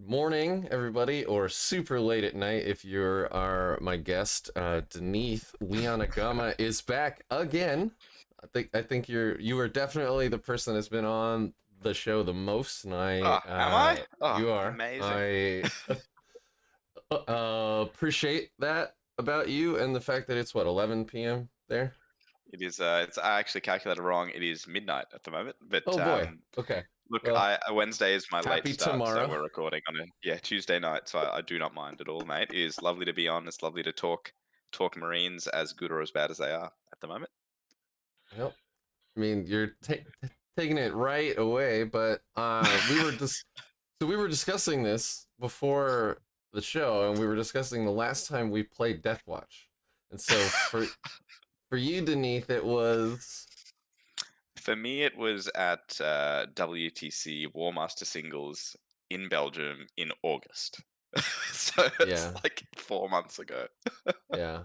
morning, everybody, or super late at night if you are my guest. Dineeth Liyanagama is back again. I think you are definitely the person that's been on the show the most, and Oh, am I? Oh, you are. amazing. I appreciate that about you and the fact that it's what 11 p.m. there. It is. It's I actually calculated wrong. It is midnight at the moment. But Oh boy. Okay. look, Well, Wednesday is my late happy start, so tomorrow. we're recording on a Tuesday night. So I do not mind at all, mate. It is lovely to be on. It's lovely to talk Marines, as good or as bad as they are at the moment. Well, I mean, you're taking it right away, but we were discussing this before the show, and we were discussing the last time we played Deathwatch. And so for you, Deneeth, it was For me, it was at WTC War Master Singles in Belgium in August. So it's yeah, like 4 months ago. yeah.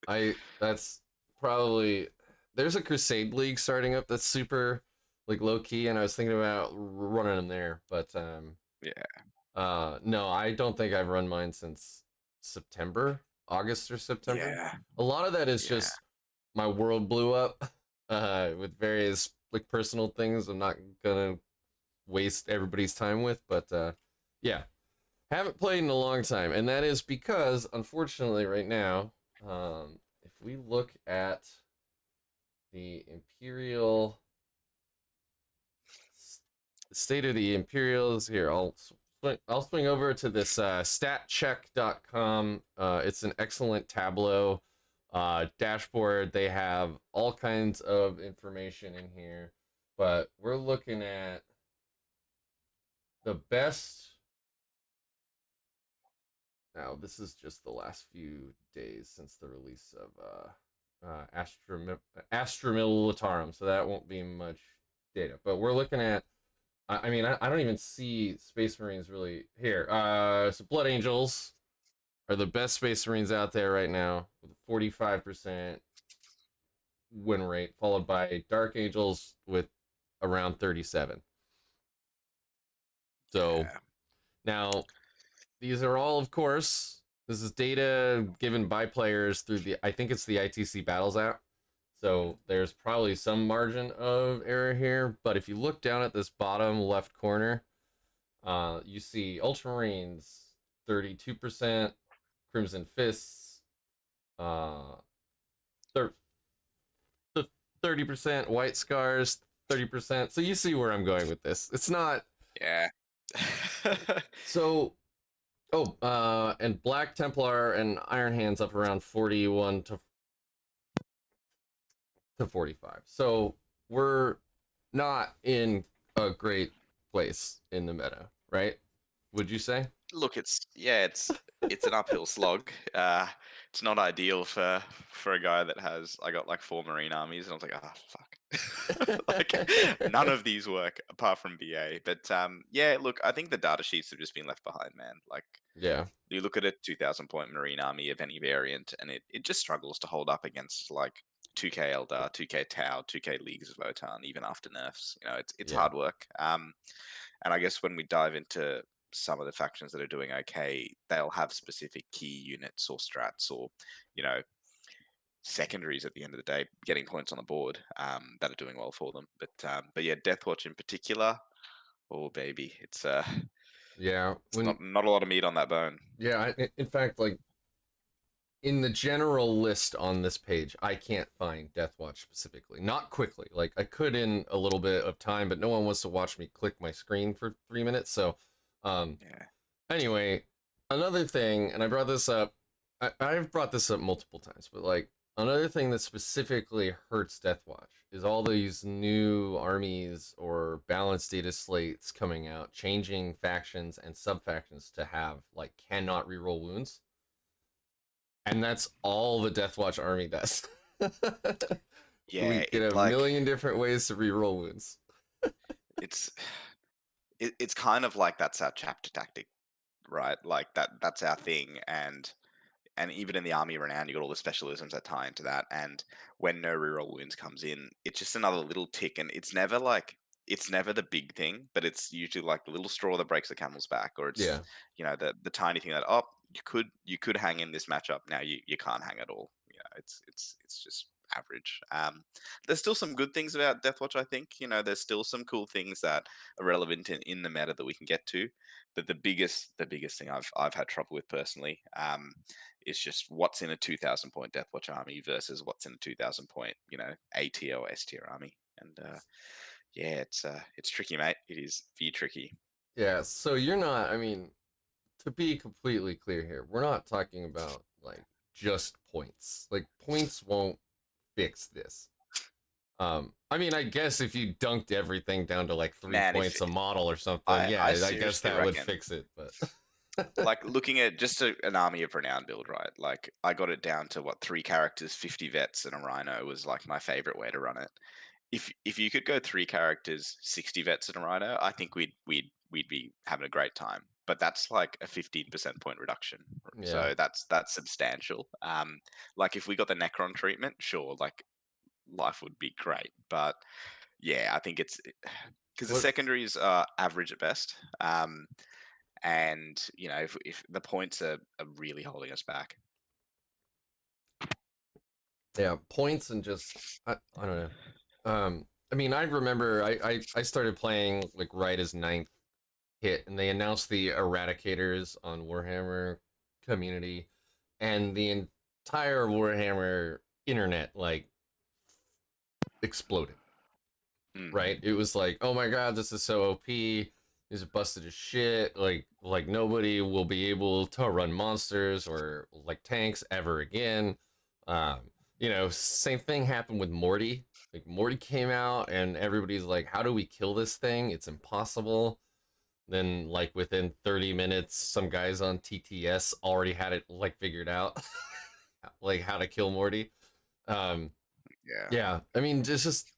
I that's probably there's a Crusade League starting up that's super like low key, and I was thinking about running them there, but Yeah, no, I don't think I've run mine since September, August or September. yeah, A lot of that is yeah. just my world blew up with various like personal things I'm not gonna waste everybody's time with, but yeah, haven't played in a long time, and that is because unfortunately right now, if we look at the Imperial state of the Imperials here, I'll swing over to this statcheck.com. It's an excellent Tableau dashboard. They have all kinds of information in here, but we're looking at the best. Now, this is just the last few days since the release of Astra Militarum, so that won't be much data. But we're looking at I mean, I don't even see Space Marines really here. So Blood Angels are the best Space Marines out there right now with a 45% win rate, followed by Dark Angels with around 37. So Yeah. now these are all, of course, this is data given by players through I think it's the ITC Battles app. So there's probably some margin of error here, but if you look down at this bottom left corner, you see Ultramarines 32%, Crimson Fists, uh, 30%, White Scars 30%. So you see where I'm going with this. It's not Yeah. so. Oh, and Black Templar and Iron Hands up around 41 to 45. So we're not in a great place in the meta, right? Would you say? Look, it's an uphill slog. It's not ideal for a guy that has I got like 4 Marine armies, and I was like, ah, fuck. Like none of these work apart from BA. But yeah, look, I think the data sheets have just been left behind, man. Like Yeah. you look at a 2,000 point Marine army of any variant, and it just struggles to hold up against like 2K Eldar, 2K Tau, 2K Leagues of Votann, even after nerfs. It's Yeah. hard work. And I guess when we dive into some of the factions that are doing okay, they'll have specific key units or strats or, you know, secondaries at the end of the day, getting points on the board that are doing well for them. But yeah, Deathwatch in particular, oh baby, Yeah. it's not a lot of meat on that bone. Yeah, in fact, like in the general list on this page, I can't find Deathwatch specifically. Not quickly. Like I could in a little bit of time, but no one wants to watch me click my screen for 3 minutes. So, um, Yeah, anyway, another thing, and I brought this up. I've brought this up multiple times, but like another thing that specifically hurts Deathwatch is all these new armies or balanced data slates coming out, changing factions and sub factions to have like cannot reroll wounds, and that's all the Deathwatch army does. We yeah, get a million different ways to reroll wounds. it's it's kind of like that's our chapter tactic, right? Like that's our thing, and even in the army renown, you got all the specialisms that tie into that. And when no reroll wounds comes in, it's just another little tick, and it's never like it's never the big thing, but it's usually like the little straw that breaks the camel's back, or it's Yeah. the tiny thing that you could hang in this matchup. Now you can't hang at all. It's just average. There's still some good things about Deathwatch. I think there's still some cool things that are relevant in the meta that we can get to. But the biggest thing I've had trouble with personally is just what's in a 2,000 point Deathwatch army versus what's in a 2,000 point A tier or S tier army. And yeah, it's tricky, mate. It is very tricky. Yeah. So you're not, I mean, to be completely clear here, we're not talking about like just points. Like points won't fix this. I mean, I guess if you dunked everything down to like 3 points Man, if a model or something, I yeah, I guess seriously that would reckon, fix it. But like looking at just an army of renown build, right? Like I got it down to what, 3 characters, 50 vets, and a rhino was like my favorite way to run it. If you could go 3 characters, 60 vets, and a rhino, I think we'd be having a great time. But that's like a 15% point reduction, yeah, so that's substantial. Like if we got the Necron treatment, sure, like life would be great. But yeah, I think it's because the what? secondaries are average at best. And if the points are really holding us back. Yeah, points and just I don't know. I mean, I remember I started playing like right as ninth hit, and they announced the Eradicators on Warhammer community, and the entire Warhammer internet like exploded. Right? Mm, It was like, oh my god, this is so OP. This is busted as shit. Like nobody will be able to run monsters or like tanks ever again. Um, same thing happened with Morty. Like Morty came out and everybody's like, how do we kill this thing? It's impossible. Then like within 30 minutes, some guys on TTS already had it like figured out, like how to kill Morty. Um, yeah. yeah, I mean, just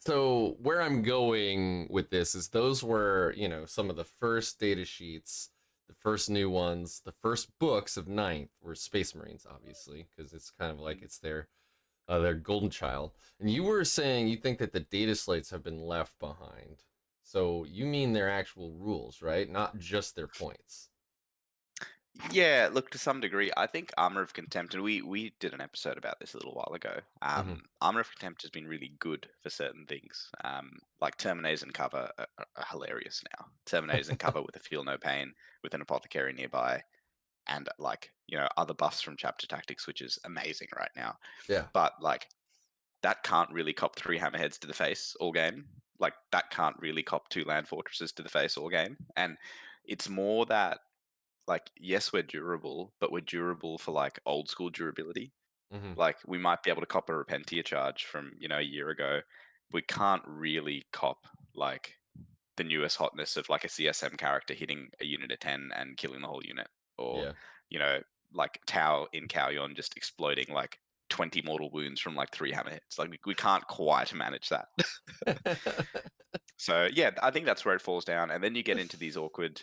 so where I'm going with this is those were, some of the first data sheets, the first new ones, the first books of Ninth were Space Marines, obviously, because it's kind of like Mm. it's their golden child. And you were saying you think that the data slates have been left behind. So you mean their actual rules, right? Not just their points. Yeah, look, to some degree, I think Armor of Contempt, and we did an episode about this a little while ago. Mm-hmm. Armor of Contempt has been really good for certain things. Like Terminators and Cover are hilarious now. Terminators and Cover with a Feel No Pain, with an Apothecary nearby, and like other buffs from Chapter Tactics, which is amazing right now. Yeah. But like that can't really cop 3 hammerheads to the face all game. Like that can't really cop 2 land fortresses to the face all game. And it's more that, like, yes, we're durable, but we're durable for like old school durability. Mm-hmm. Like we might be able to cop a Repentia charge from a year ago. We can't really cop like the newest hotness of like a CSM character hitting a unit of 10 and killing the whole unit, or Yeah. you know like Tau in Kauyon just exploding like 20 mortal wounds from like 3 hammerheads. Like we can't quite manage that. So yeah, I think that's where it falls down, and then you get into these awkward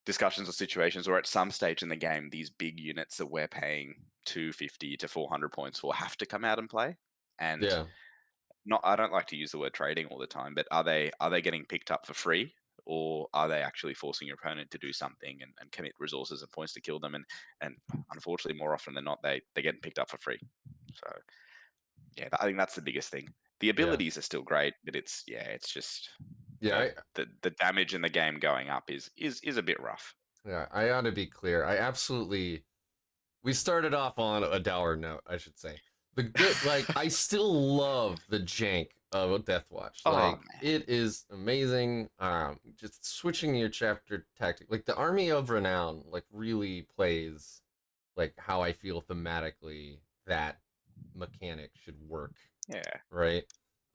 discussions or situations, or at some stage in the game, these big units that we're paying 250 to 400 points for have to come out and play. And Yeah. not, I don't like to use the word trading all the time, but are they getting picked up for free, or are they actually forcing your opponent to do something and commit resources and points to kill them? And unfortunately, more often than not, they're getting picked up for free. So yeah, I think that's the biggest thing. The Yeah. abilities are still great, but it's just Yeah. the the damage in the game going up is a bit rough. Yeah. I ought to be clear. I absolutely we started off on a dour note, I should say. The good, like, I still love the jank of a Death Watch. Oh Like, it is amazing. Just switching your chapter tactic, like the Army of Renown, like really plays like how I feel thematically that mechanic should work, yeah. right?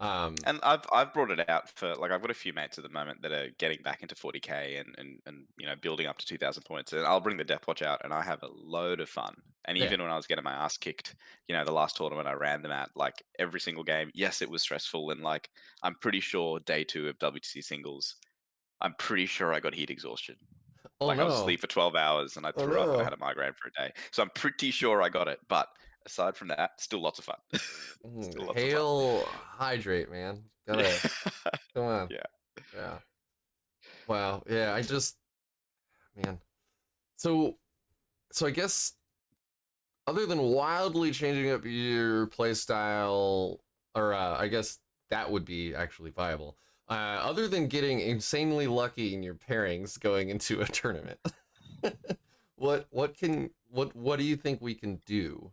Um, And I've brought it out for, like, I've got a few mates at the moment that are getting back into 40k and building up to 2,000 points, and I'll bring the Death Watch out and I have a load of fun. And yeah. even when I was getting my ass kicked, the last tournament I ran them at, like every single game, yes, it was stressful, and like I'm pretty sure day 2 of WTC singles, I'm pretty sure I got heat exhaustion. Oh Like I was no. asleep for 12 hours and I Oh threw up and I no. had a migraine for a day. So I'm pretty sure I got it, but aside from that, still lots of fun. Still lots of fun. Hail hydrate, man. Gotta come on. Yeah. Yeah. Wow. Yeah. Man. So I guess other than wildly changing up your play style, or I guess that would be actually viable. Other than getting insanely lucky in your pairings going into a tournament, what do you think we can do?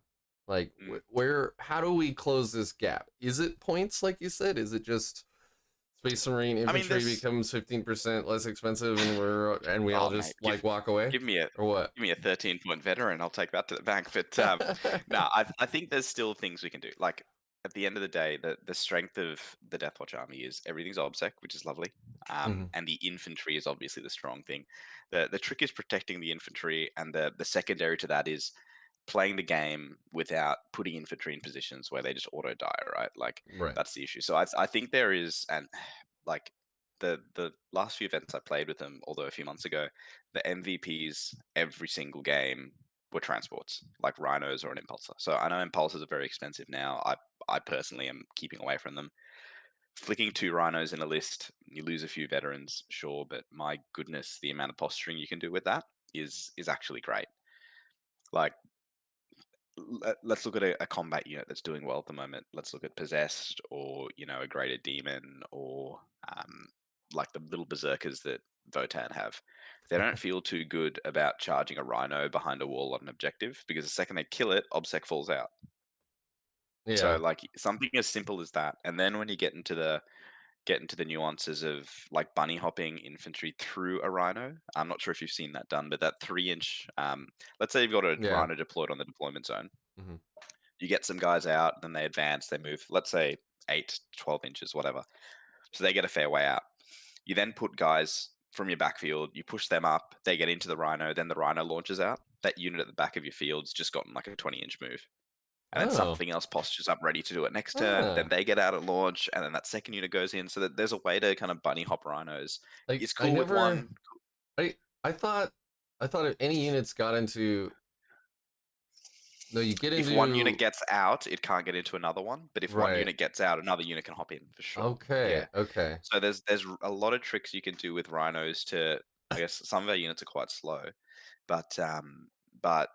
Like Mm. where how do we close this gap? Is it points like you said? Is it just Space Marine I mean, infantry there's becomes 15% less expensive and we all oh mate, just like walk away give me a or what? 13-point veteran. I'll take that to the bank. But no, I think there's still things we can do. Like at the end of the day, the strength of the Deathwatch army is everything's obsec, which is lovely. Mhm. And the infantry is obviously the strong thing. The trick is protecting the infantry, and the secondary to that is playing the game without putting infantry in positions where they just auto die, right? Like Right. that's the issue. So I think there is, and like the last few events I played with them, although a few months ago, the MVPs every single game were transports, like rhinos or an impulsor. So I know impulsors are very expensive now. I personally am keeping away from them. Flicking 2 rhinos in a list, you lose a few veterans, sure, but my goodness, the amount of posturing you can do with that is actually great. Like let's look at a combat unit that's doing well at the moment. Let's look at possessed, or a greater demon, or like the little berserkers that Votann have. They don't feel too good about charging a rhino behind a wall on an objective, because the second they kill it, obsec falls out. So Yeah. like something as simple as that, and then when you get into the nuances of like bunny hopping infantry through a rhino. I'm not sure if you've seen that done, but that 3-inch. Let's say you've got a Yeah. rhino deployed on the deployment zone. Mhm. You get some guys out, then they advance, they move, let's say 8, 12 inches, whatever. So they get a fair way out. You then put guys from your backfield, you push them up, they get into the rhino, then the rhino launches out. That unit at the back of your field's just gotten like a 20-inch move. And then Oh. something else postures up ready to do it next turn. Then Ah. they get out at launch, and then that second unit goes in. So that there's a way to kind of bunny hop rhinos. Like It's I cool with never one. I thought if any units got into no, you get If one unit into gets out, it can't get into another one. But if one right. unit gets out, another unit can hop in for sure. Okay. Yeah. Okay. So there's a lot of tricks you can do with rhinos to. I guess some of our units are quite slow, but but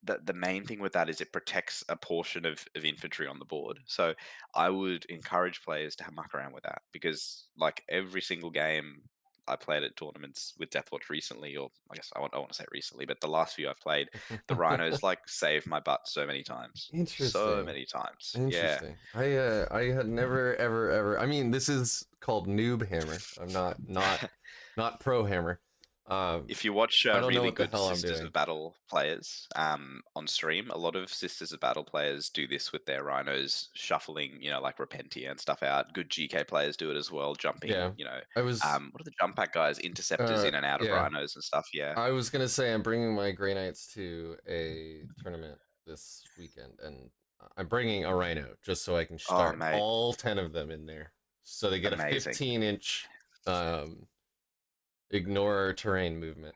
the main thing with that is it protects a portion of infantry on the board. So I would encourage players to muck around with that, because like every single game I played at tournaments with Deathwatch recently, or I guess I want to say recently, but the last few I've played, the rhinos like saved my butt so many times. So Interesting. many times. Yeah. Interesting. I had never ever I mean this is called NoobHammer. I'm not pro hammer. Um If you watch I don't know really what the good hell I'm Sisters of doing. Battle players on stream, a lot of Sisters of Battle players do this with their rhinos, shuffling, like Repentia and stuff out. Good GK players do it as well, jumping, Yeah. I was what are the jump pack guys? Interceptors in and out of yeah. rhinos and stuff. Yeah. I was gonna say I'm bringing my Grey Knights to a tournament this weekend, and I'm bringing a Rhino just so I can Oh, start mate, all 10 of them in there, so they get a amazing. 15-inch ignore terrain movement.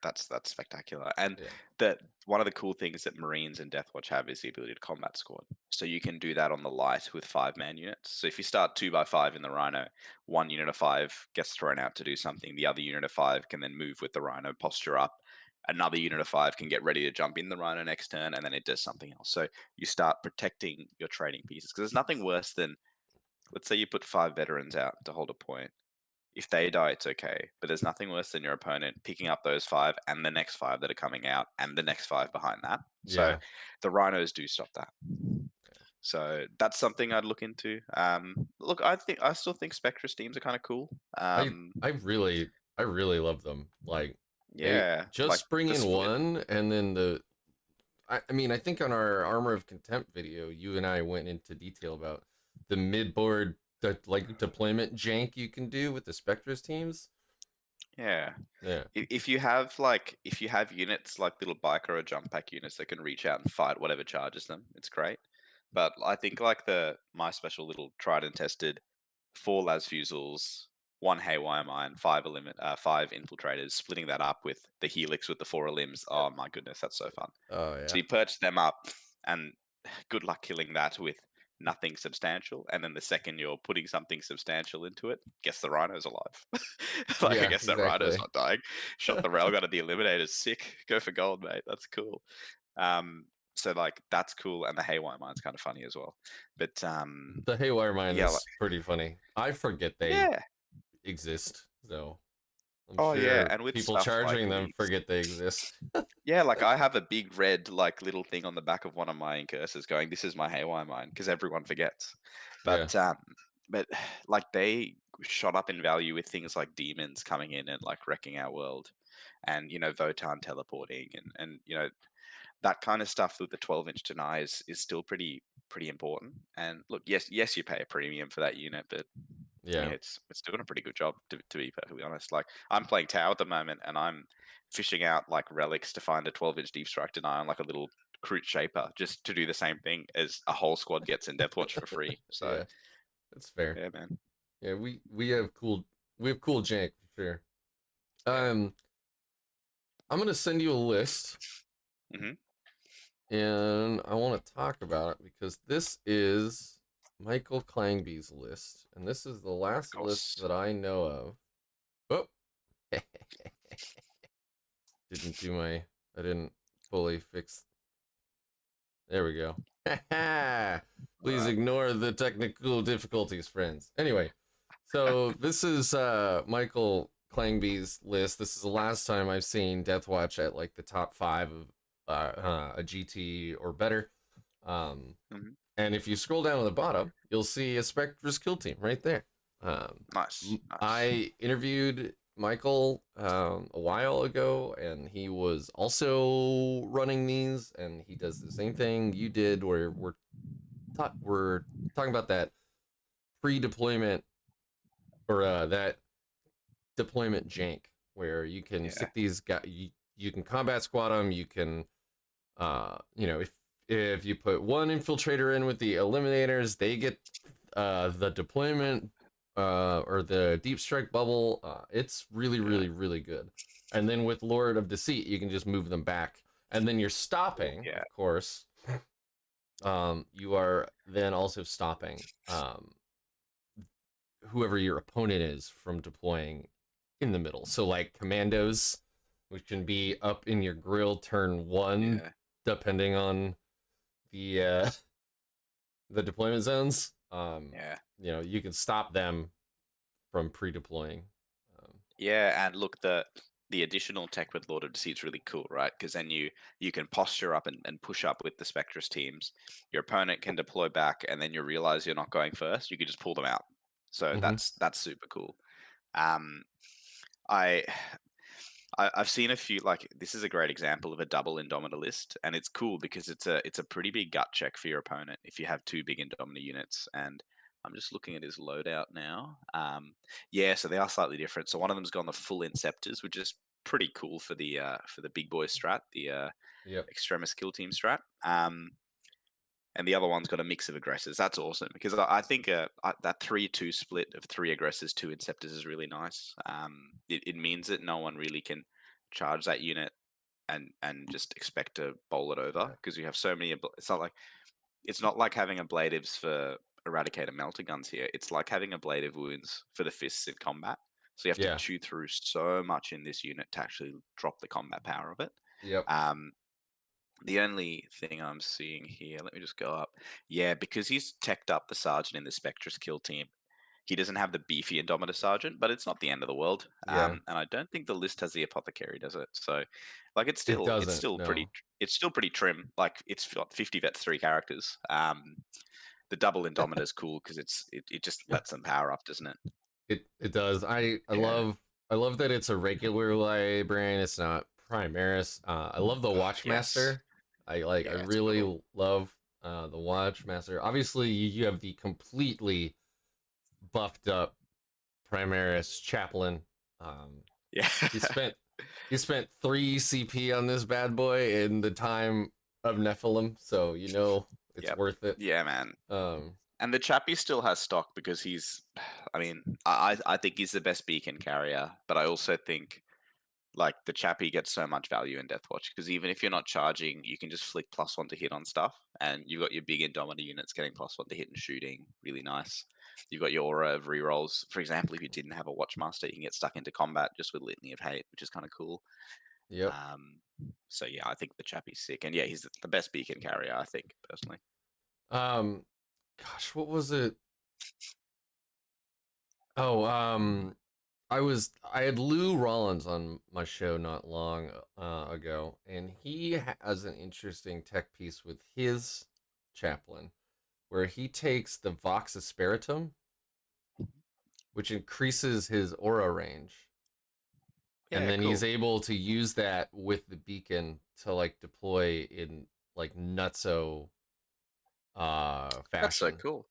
That's spectacular. And Yeah, that one of the cool things that Marines and Deathwatch have is the ability to combat squad. So you can do that on the light with 5-man units. So if you start 2x5 in the Rhino, one unit of 5 gets thrown out to do something. The other unit of 5 can then move with the Rhino, posture up. Another unit of 5 can get ready to jump in the Rhino next turn, and then it does something else. So you start protecting your trading pieces, because there's nothing worse than, let's say you put 5 veterans out to hold a point. If they die, it's okay. But there's nothing worse than your opponent picking up those 5 and the next 5 that are coming out and the next 5 behind that. So yeah. the rhinos do stop that. So that's something I'd look into. Look, I still think Spectra Steams are kind of cool. I I really I really love them. Like they Yeah, like just bring the in split. one, and then I mean I think on our Armor of Contempt video, you and I went into detail about the mid-board like deployment jank you can do with the Spectres teams. Yeah, Yeah. if you have units like little biker or jump pack units that can reach out and fight whatever charges them, it's great. But I think like my special little tried and tested 4 las fusils, one haywire mine, 5 infiltrators, splitting that up with the helix with the 4 limbs. Oh my goodness, that's so fun. Oh So yeah. you perch them up, and good luck killing that with nothing substantial. And then the second you're putting something substantial into it, guess the rhino's alive. Like, I Yeah, guess that rhino's exactly. not dying. Shot the railgun at the eliminator. Sick. Go for gold, mate. That's cool. So like that's cool, and the haywire mine's kind of funny as well. But The haywire mine yeah, like, is pretty funny. I forget they yeah. exist, so I'm Oh yeah, sure and with people stuff like charging them these, forget they exist. yeah, like I have a big red like little thing on the back of one of my incursors going, "This is my haywire mine," because everyone forgets. Yeah. But but like they shot up in value with things like demons coming in and like wrecking our world, and Votann teleporting, and that kind of stuff with the 12-inch deny is still pretty important. And look, yes, you pay a premium for that unit, but yeah, Yeah. it's doing a pretty good job to be perfectly honest. Like I'm playing Tau at the moment, and I'm fishing out like relics to find a 12-inch deep strike deny on like a little Kroot shaper, just to do the same thing as a whole squad gets in Deathwatch for free. So Yeah, that's fair. yeah, man. Yeah, we have cool jank for sure. Yeah. I'm gonna send you a list, Hmm. and I want to talk about it because this is Michael Klangby's list, and this is the Of last list course. that I know of. Oh, didn't do my. I didn't fully fix. There we go. All Please right. ignore the technical difficulties, friends. Anyway, so this is Michael Klangby's list. This is the last time I've seen Deathwatch at like the top 5 of a GT or better. Um, Hmm. and if you scroll down to the bottom, you'll see a Spectre's kill team right there. Nice, nice. I interviewed Michael a while ago, and he was also running these, and he does the same thing you did, where we're talking about that pre-deployment or that deployment jank, where you can Yeah, stick these guys, you can combat squad them, you can, if you put one infiltrator in with the eliminators, they get the deployment or the deep strike bubble. It's really, yeah, really, really good. And then with Lord of Deceit, you can just move them back. And then you're stopping, yeah, of course. You are then also stopping whoever your opponent is from deploying in the middle. So like commandos, which can be up in your grill turn one, yeah, depending on the the deployment zones. yeah. You can stop them from pre-deploying. Um, Yeah, and look, the additional tech with Lord of Deceit is really cool, right? Because then you can posture up and push up with the Spectrus teams. Your opponent can deploy back, and then you realize you're not going first. You can just pull them out. So mhm. that's super cool. Um, I I've seen a few, like this is a great example of a double Indomita list, and it's cool because it's a pretty big gut check for your opponent if you have two big Indomita units. And I'm just looking at his loadout now. Yeah, so they are slightly different. So one of them's gone the full Inceptors, which is pretty cool for the big boy strat, the Yep. Extremis kill team strat. And the other one's got a mix of aggressors. That's awesome because I think that 3-2 split of three aggressors, two Inceptors is really nice. It means that no one really can charge that unit and just expect to bowl it over Yeah. because you have so many. It's not like having ablatives for Eradicator melter guns here. It's like having ablative wounds for the fists in combat. So you have to Yeah. chew through so much in this unit to actually drop the combat power of it. Yep. Um, the only thing I'm seeing here, let me just go up. Yeah, because he's teched up the sergeant in the Spectrus kill team. He doesn't have the beefy Indomitor sergeant, but it's not the end of the world. Yeah. And I don't think the list has the apothecary, does it? So, like, it's It still it's doesn't. still pretty No. it's still pretty trim. Like, it's got 50 vets, three characters. The double Indomitor is cool because it just lets them power up, doesn't it? It does. I Yeah. love that it's a regular librarian. It's not Primaris. I love the Yes. Watchmaster. I Yeah, it's cool. really love the Watchmaster. Obviously, you have the completely buffed up Primaris Chaplain. Um, Yeah. he spent he spent 3 CP on this bad boy in the time of Nephilim, so it's Yep. worth it. Yeah, man. Um, And the chappie still has stock because I mean, I think he's the best beacon carrier, but I also think Like the Chappie gets so much value in Deathwatch because even if you're not charging, you can just flick +1 to hit on stuff, and you've got your big Indomitor units getting +1 to hit and shooting, really nice. You've got your aura of rerolls. For example, if you didn't have a Watchmaster, you can get stuck into combat just with Litany of Hate, which is kind of cool. Yep. So yeah, I think the Chappie's sick, and yeah, he's the best beacon carrier, I think personally. Um, gosh, what was it? Oh, I had Lou Rollins on my show not long ago, and he has an interesting tech piece with his chaplain, where he takes the Vox Asperatum, which increases his aura range, and Yeah, then he's cool. able to use that with the beacon to like deploy in like nutso That's so fashion, cool.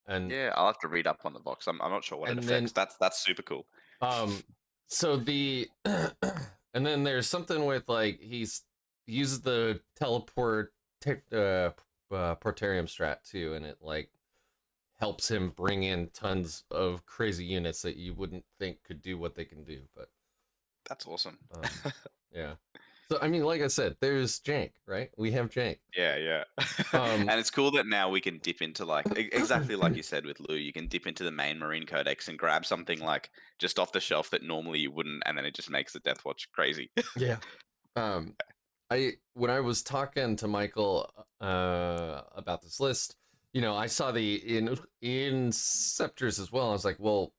and Yeah, I'll have to read up on the Vox. I'm not sure what it and affects. then That's super cool. Um, so the and then there's something with like he uses the portarium strat too, and it like helps him bring in tons of crazy units that you wouldn't think could do what they can do. But That's awesome. yeah. So I mean, like I said, there's jank, right? We have jank. Yeah, yeah. Um, And it's cool that now we can dip into like exactly like you said with Lou, you can dip into the main Marine Codex and grab something like just off the shelf that normally you wouldn't, and then it just makes the Deathwatch crazy. yeah. Um, I when I was talking to Michael about this list, I saw the in Scepters as well. I was like, well,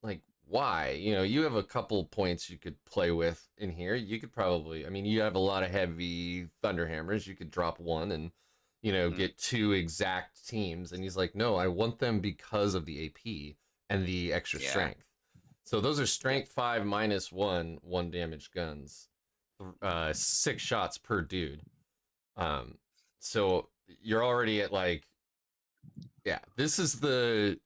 like why? You have a couple points you could play with in here. You could probably, I mean, you have a lot of heavy Thunderhammers. You could drop one and Mm, get two exact teams. And he's like, no, I want them because of the AP and the extra yeah, strength. So those are yeah, strength 5 -1 damage guns, 6 shots per dude. Um, so you're already at like, yeah, this is the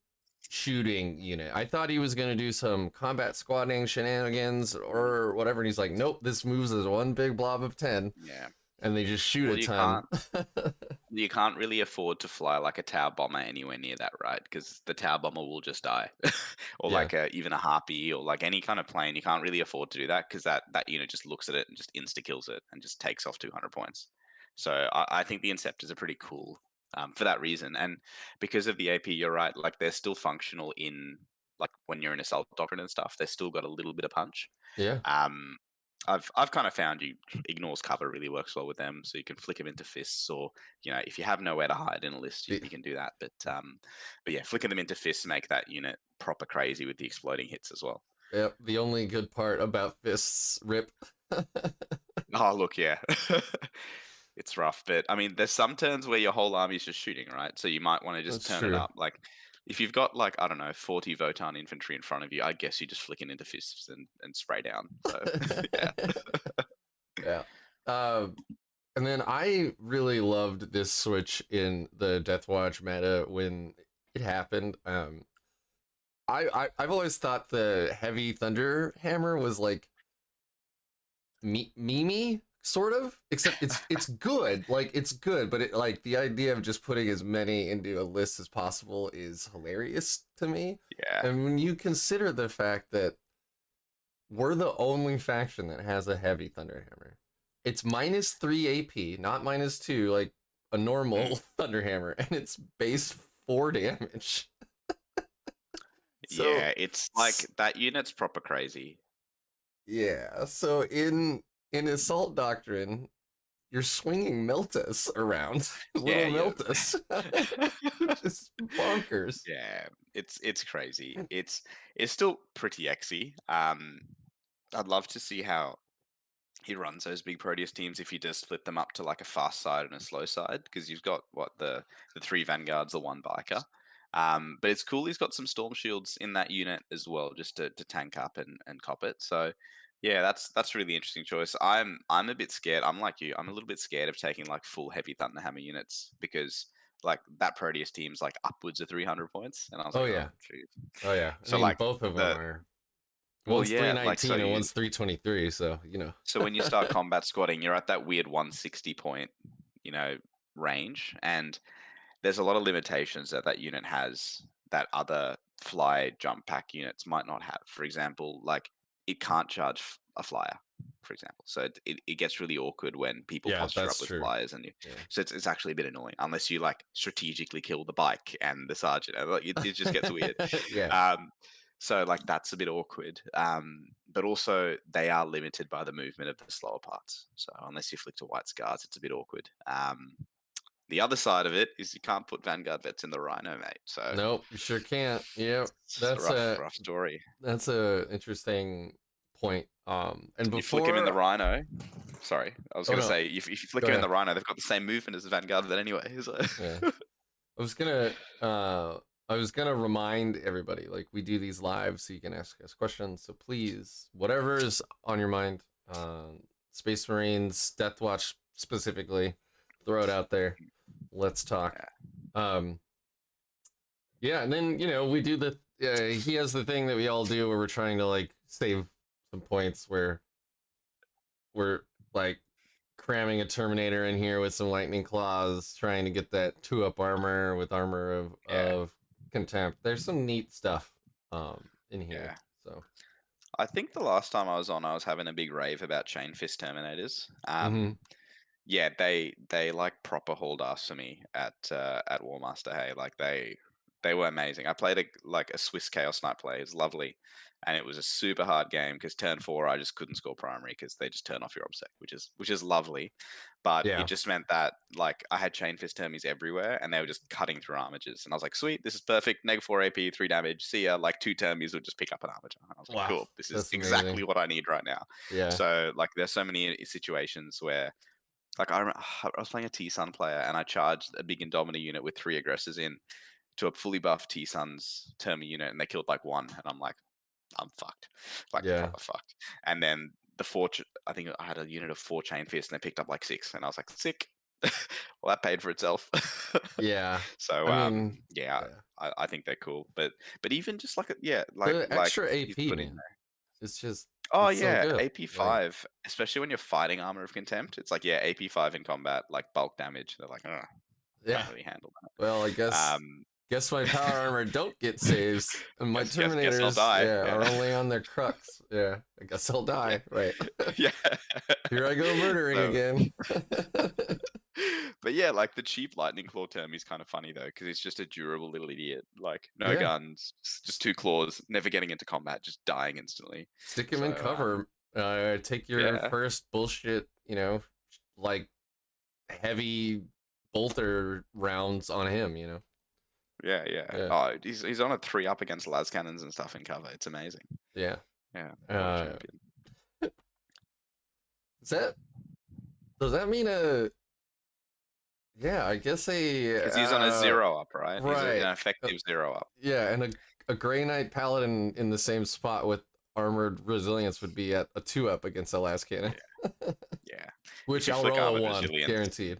shooting unit. I thought he was going to do some combat squatting shenanigans or whatever. And he's like, nope, this moves as one big blob of 10. yeah. And they just shoot a Well, ton. you can't really afford to fly like a tower bomber anywhere near that, right? Because the tower bomber will just die, or Yeah. like even a harpy, or like any kind of plane. You can't really afford to do that because that unit just looks at it and just insta kills it and just takes off 200 points. So I think the Inceptors are pretty cool for that reason, and because of the AP, you're right. Like they're still functional in like when you're in assault doctrine and stuff. They're still got a little bit of punch. Yeah. Um, I've kind of found you ignores cover really works well with them, so you can flick them into fists, or if you have nowhere to hide in a list, you can do that. But yeah, flicking them into fists make that unit proper crazy with the exploding hits as well. Yep. The only good part about fists, rip. Oh look, yeah, it's rough, but I mean, there's some turns where your whole army's just shooting, right? So you might want to just That's turn it true. up. Like if you've got like I don't know 40 Votann infantry in front of you, I guess you just flick it into fists and spray down. So yeah. Yeah. Um, and then I really loved this switch in the Deathwatch meta when it happened. I've always thought the heavy thunder hammer was like meme sort of, except it's good. Like it's good, but it like the idea of just putting as many into a list as possible is hilarious to me. Yeah. And when you consider the fact that we're the only faction that has a heavy thunderhammer, it's -3 AP, not -2 like a normal Mm. thunderhammer, and it's base 4 damage. So Yeah, it's like that unit's proper crazy. yeah, so in assault doctrine, you're swinging Meltas around, little Yeah, yeah. Meltas, just bonkers. Yeah, it's crazy. It's still pretty exy. I'd love to see how he runs those big Proteus teams if he does split them up to like a fast side and a slow side because you've got what the three vanguards, the one biker. But it's cool he's got some storm shields in that unit as well, just to tank up and cop it. So yeah, that's really interesting choice. I'm a bit scared. I'm like you. I'm a little bit scared of taking like full heavy Thunderhammer units because like that Proteus team's like upwards of 300 points, and I was Oh like, oh, yeah, jeez. oh yeah. I So mean, like both of them the are. well, One's yeah, like 319 and one's 323. So so when you start combat squatting, you're at that weird 160 point, you know, range, and there's a lot of limitations that that unit has that other fly jump pack units might not have. For example, like it can't charge a flyer. for example. So it gets really awkward when people Yeah, posture up that's with true. flyers, and Yeah. so it's actually a bit annoying unless you like strategically kill the bike and the sergeant. And, like, it just gets weird. Yeah. Um, so like that's a bit awkward. But also they are limited by the movement of the slower parts. So unless you flick to white scars, it's a bit awkward. The other side of it is you can't put Vanguard vets in the Rhino, mate. So Nope, you sure can't. Yep. it's a That's a rough story. that's a interesting point. And You flick him in the before Rhino. Sorry, I was oh gonna no, say if you flick go him in the ahead. Rhino, they've got the same movement as the Vanguard vet anyway. So. Yeah. I was gonna uh I was gonna remind everybody, like we do these live so you can ask us questions. So please, whatever's on your mind, Space Marines, Deathwatch specifically, throw it out there. Let's talk. Yeah, Um yeah, and then we do the he has the thing that we all do where we're trying to like save some points where we're like cramming a Terminator in here with some lightning claws, trying to get that 2-up armor with armor yeah, of contempt. There's some neat stuff in here. yeah. So I think the last time I was on, I was having a big rave about Chain Fist Terminators. mm-hmm. Yeah, they like proper hauled ass for me at Warmaster. Hey, like they were amazing. I played a Swiss Chaos Knight play. It was lovely, and it was a super hard game because turn 4 I just couldn't score primary because they just turn off your obsec, which is lovely, but it Yeah. just meant that like I had Chain Fist Termies everywhere, and they were just cutting through armages, and I was like, sweet, this is perfect. -4 AP, 3 damage. See ya. Like 2 Termies would just pick up an armature. And I was like, Wow. cool. This is That's amazing. exactly what I need right now. Yeah. So like, there's so many situations where like I was playing a T-Sun player and I charged a big Indomitor unit with 3 aggressors in to a fully buffed T-Sun's Termi unit, and they killed like 1, and I'm like, I'm fucked, like Yeah. proper fucked. And then I think I had a unit of 4 Chain Fists, and they picked up like 6, and I was like, sick. Well, that paid for itself. Yeah. So I mean, yeah, yeah. I think they're cool, but even just like yeah, The like extra he's AP, put in man. It's just Oh it's so yeah, good. Like, AP5, especially when you're fighting Armor of Contempt. It's like, yeah, AP5 in combat, like bulk damage. They're like, yeah. can't really handle Well, I that. guess my power armor don't get saves, and my Guess I'll Terminators, die. yeah, Yeah. are only on their crux. Yeah, I guess I'll Yeah. die. Right. Yeah. Here I go murdering So, again. but yeah, like the cheap Lightning Claw term is kind of funny though, because it's just a durable little idiot. Like no Yeah, guns, just 2 claws, never getting into combat, just dying instantly. stick him So in cover. Take your yeah, first bullshit, like heavy bolter rounds on him. yeah, yeah. Yeah, Oh, he's on a 3-up against las cannons and stuff in cover. It's amazing. yeah. Yeah, what a Uh, champion. is that does that mean a? Yeah, I guess a. Because he's on a 0-up, right? He's an Right. effective 0-up. Yeah, and a Grey Knight Paladin in the same spot with armored resilience would be at a 2-up against a last cannon. Yeah. Which If you I'll flick roll a armored 1, resilience. guaranteed.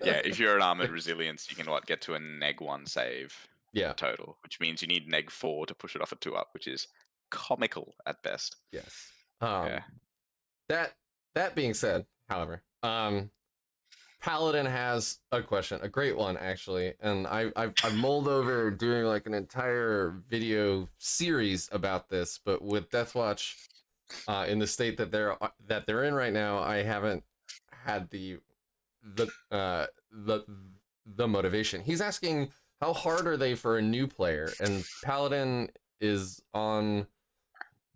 Yeah, if you're an armored resilience, you can get to a -1 save Yeah, total, which means you need -4 to push it off a 2-up, which is comical at best. yes. Yeah. That being said, however, Paladin has a question, a great one actually, and I've mulled over doing like an entire video series about this, but with Deathwatch in the state that they're in right now, I haven't had the motivation. He's asking how hard are they for a new player, and Paladin is on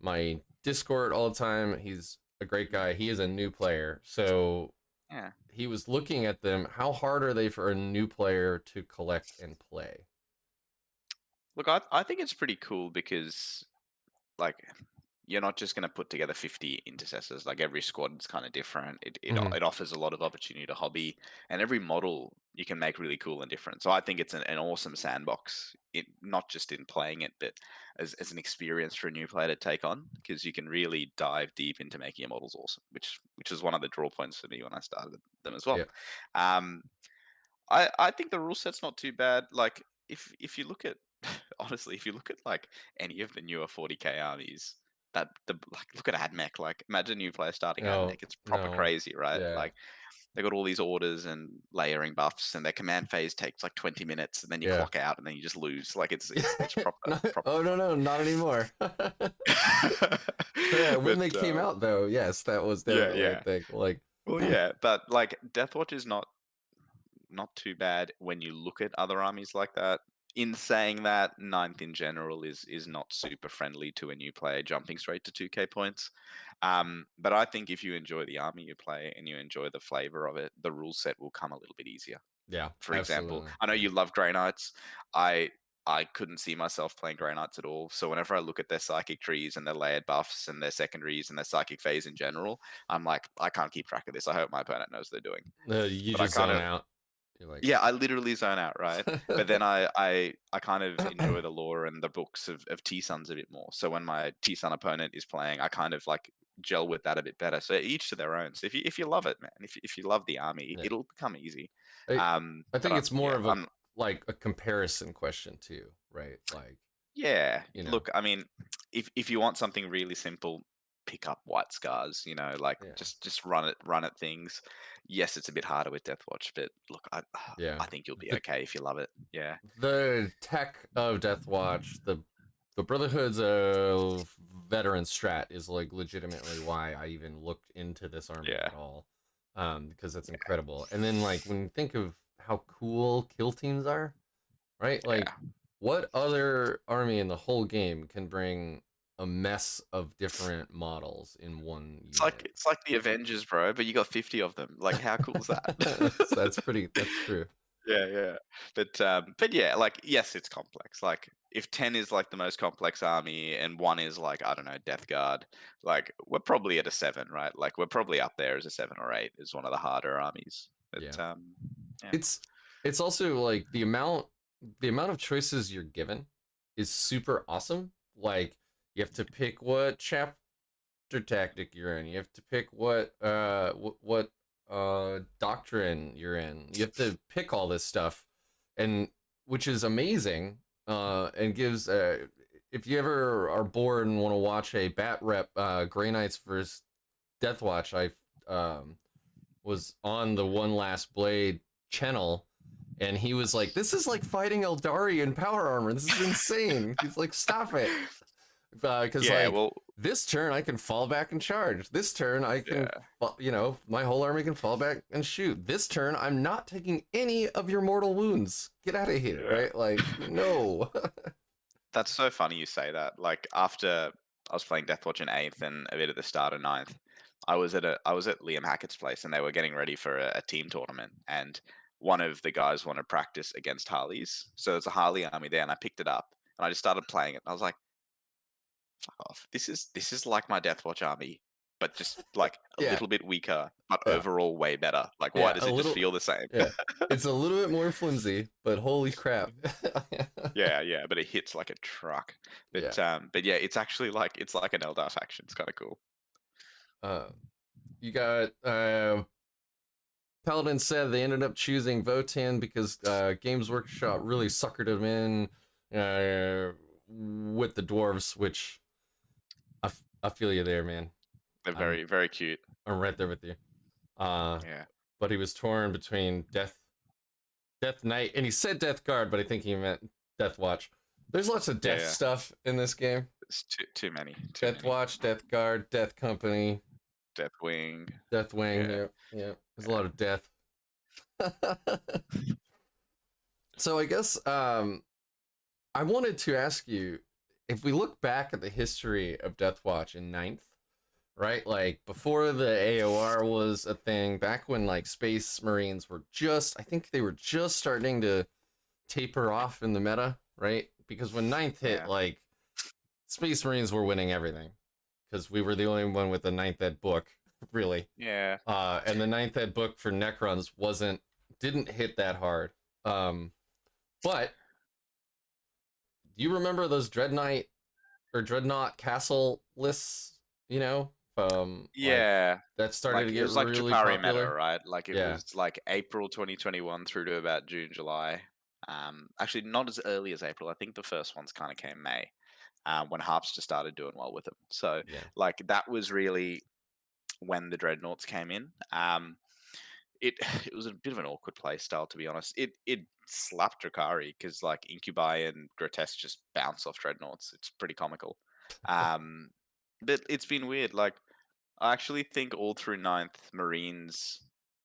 my Discord all the time. He's a great guy. He is a new player, so Yeah. he was looking at them. How hard are they for a new player to collect and play? Look, I think it's pretty cool because, like, you're not just going to put together 50 intercessors. Like every squad is kind of different. Mhm. It offers a lot of opportunity to hobby, and every model you can make really cool and different. So I think it's an awesome sandbox. Not just in playing it, but as an experience for a new player to take on, because you can really dive deep into making your models awesome, which is one of the draw points for me when I started them as well. Yeah. Um, I think the rule set's not too bad. Like if you look at honestly, if you look at like any of the newer 40k armies, look at AdMech. Like imagine a new player starting No, AdMech. It's proper no. crazy, right? Yeah. Like they got all these orders and layering buffs, and their command phase takes like 20 minutes, and then you Yeah. clock out, and then you just lose. Like it's proper proper Oh no, fun. no, not anymore. Yeah, when But they came out though, yes, that was yeah, definitely a yeah. thing. Like, Well, yeah, but like Deathwatch is not too bad when you look at other armies like that. In saying that, ninth in general is not super friendly to a new player jumping straight to 2K points. But I think if you enjoy the army you play and you enjoy the flavor of it, the rule set will come a little bit easier. yeah, For example, absolutely. I know Yeah. you love Grey Knights. I I couldn't see myself playing Grey Knights at all. So whenever I look at their psychic trees and their layered buffs and their secondaries and their psychic phase in general, I'm like, I can't keep track of this. I hope my opponent knows they're doing. You But I just kind zone of out. You're like, yeah, I literally zone out, right? But then I kind of enjoy the lore and the books of T Suns a bit more. So when my T Sun opponent is playing, I kind of like gel with that a bit better. So each to their own. So if you love it, man, if you love the army, yeah. it'll become easy. I, I But think it's more yeah, of a like a comparison question too, right? Like, yeah. you know, Look, I mean, if you want something really simple, pick up White Scars. Like yeah, just run at things. Yes, it's a bit harder with Deathwatch, but look, I yeah. I think you'll be The okay if you love it. Yeah, the tech of Deathwatch, the Brotherhood's of veteran strat is like legitimately why I even looked into this army yeah, at all. Because that's incredible. And then like when you think of how cool kill teams are, right? Like, yeah. what other army in the whole game can bring a mess of different models in one It's like unit? it's like the Avengers, bro, but you got 50 of them. Like, how cool is that? That's true. Yeah, yeah. But yeah, like, yes, it's complex. Like, if 10 is like the most complex army and one is like, I don't know, Death Guard, like we're probably at a 7, right? Like we're probably up there as a 7 or 8 is one of the harder armies. But Yeah. yeah. It's it's also like the amount of choices you're given is super awesome. Like you have to pick what chapter tactic you're in. You have to pick what doctrine you're in. You have to pick all this stuff, and which is amazing. And gives if you ever are bored and want to watch a bat rep Grey Knights versus Deathwatch, I was on the One Last Blade channel, and he was like, "This is like fighting Eldari in power armor. This is insane." He's like, "Stop it," because Yeah, like well, this turn I can fall back and charge. This turn I can, yeah. my whole army can fall back and shoot. This turn I'm not taking any of your mortal wounds. Get out of here, Yeah. right? Like, no. That's so funny you say that. Like after I was playing Deathwatch in eighth and a bit at the start of ninth, I was at Liam Hackett's place and they were getting ready for a team tournament and one of the guys wanted to practice against Harleys. So there's a Harley army there and I picked it up and I just started playing it. I was like, fuck off. This is like my Deathwatch army, but just like a Yeah, little bit weaker, but yeah, overall way better. Like why yeah. does A it just little, feel the same? yeah. It's a little bit more flimsy, but holy crap. Yeah, yeah, but it hits like a truck. Yeah. But yeah, it's like an Eldar faction. It's kind of cool. Uh, you got Paladin said they ended up choosing Votann because Games Workshop really suckered him in with the dwarves, which I feel you there, man. They're I'm very, very cute. I'm right there with you. Uh, Yeah, but he was torn between Death Knight, and he said Death Guard, but I think he meant Death Watch. There's lots of yeah, death yeah. stuff in this game. It's too many, too Death many. Watch, Death Guard, Death Company, Deathwing. Death Wing. Yeah, Yeah, yeah. There's a yeah. lot of death. So I guess I wanted to ask you if we look back at the history of Deathwatch in ninth, right? Like before the AOR was a thing, back when like Space Marines were I think they were just starting to taper off in the meta, right? Because when ninth hit, Yeah. like Space Marines were winning everything because we were the only one with the ninth ed book, really. Yeah. And the ninth ed book for Necrons didn't hit that hard. But do you remember those Dreadnought Castle lists? Like Yeah. that started to Like it get was like really Drupari meta, popular. right? Like it Yeah, was like April 2021 through to about June, July. Actually, not as early as April. I think the first ones kind of came May, when Harps just started doing well with them. So, yeah, like that was really when the dreadnoughts came in. it it was a bit of an awkward play style, to be honest. It slapped Drakari because like Incubi and Grotesque just bounce off Dreadnoughts. It's pretty comical. Um, but it's been weird. Like I actually think all through ninth, Marines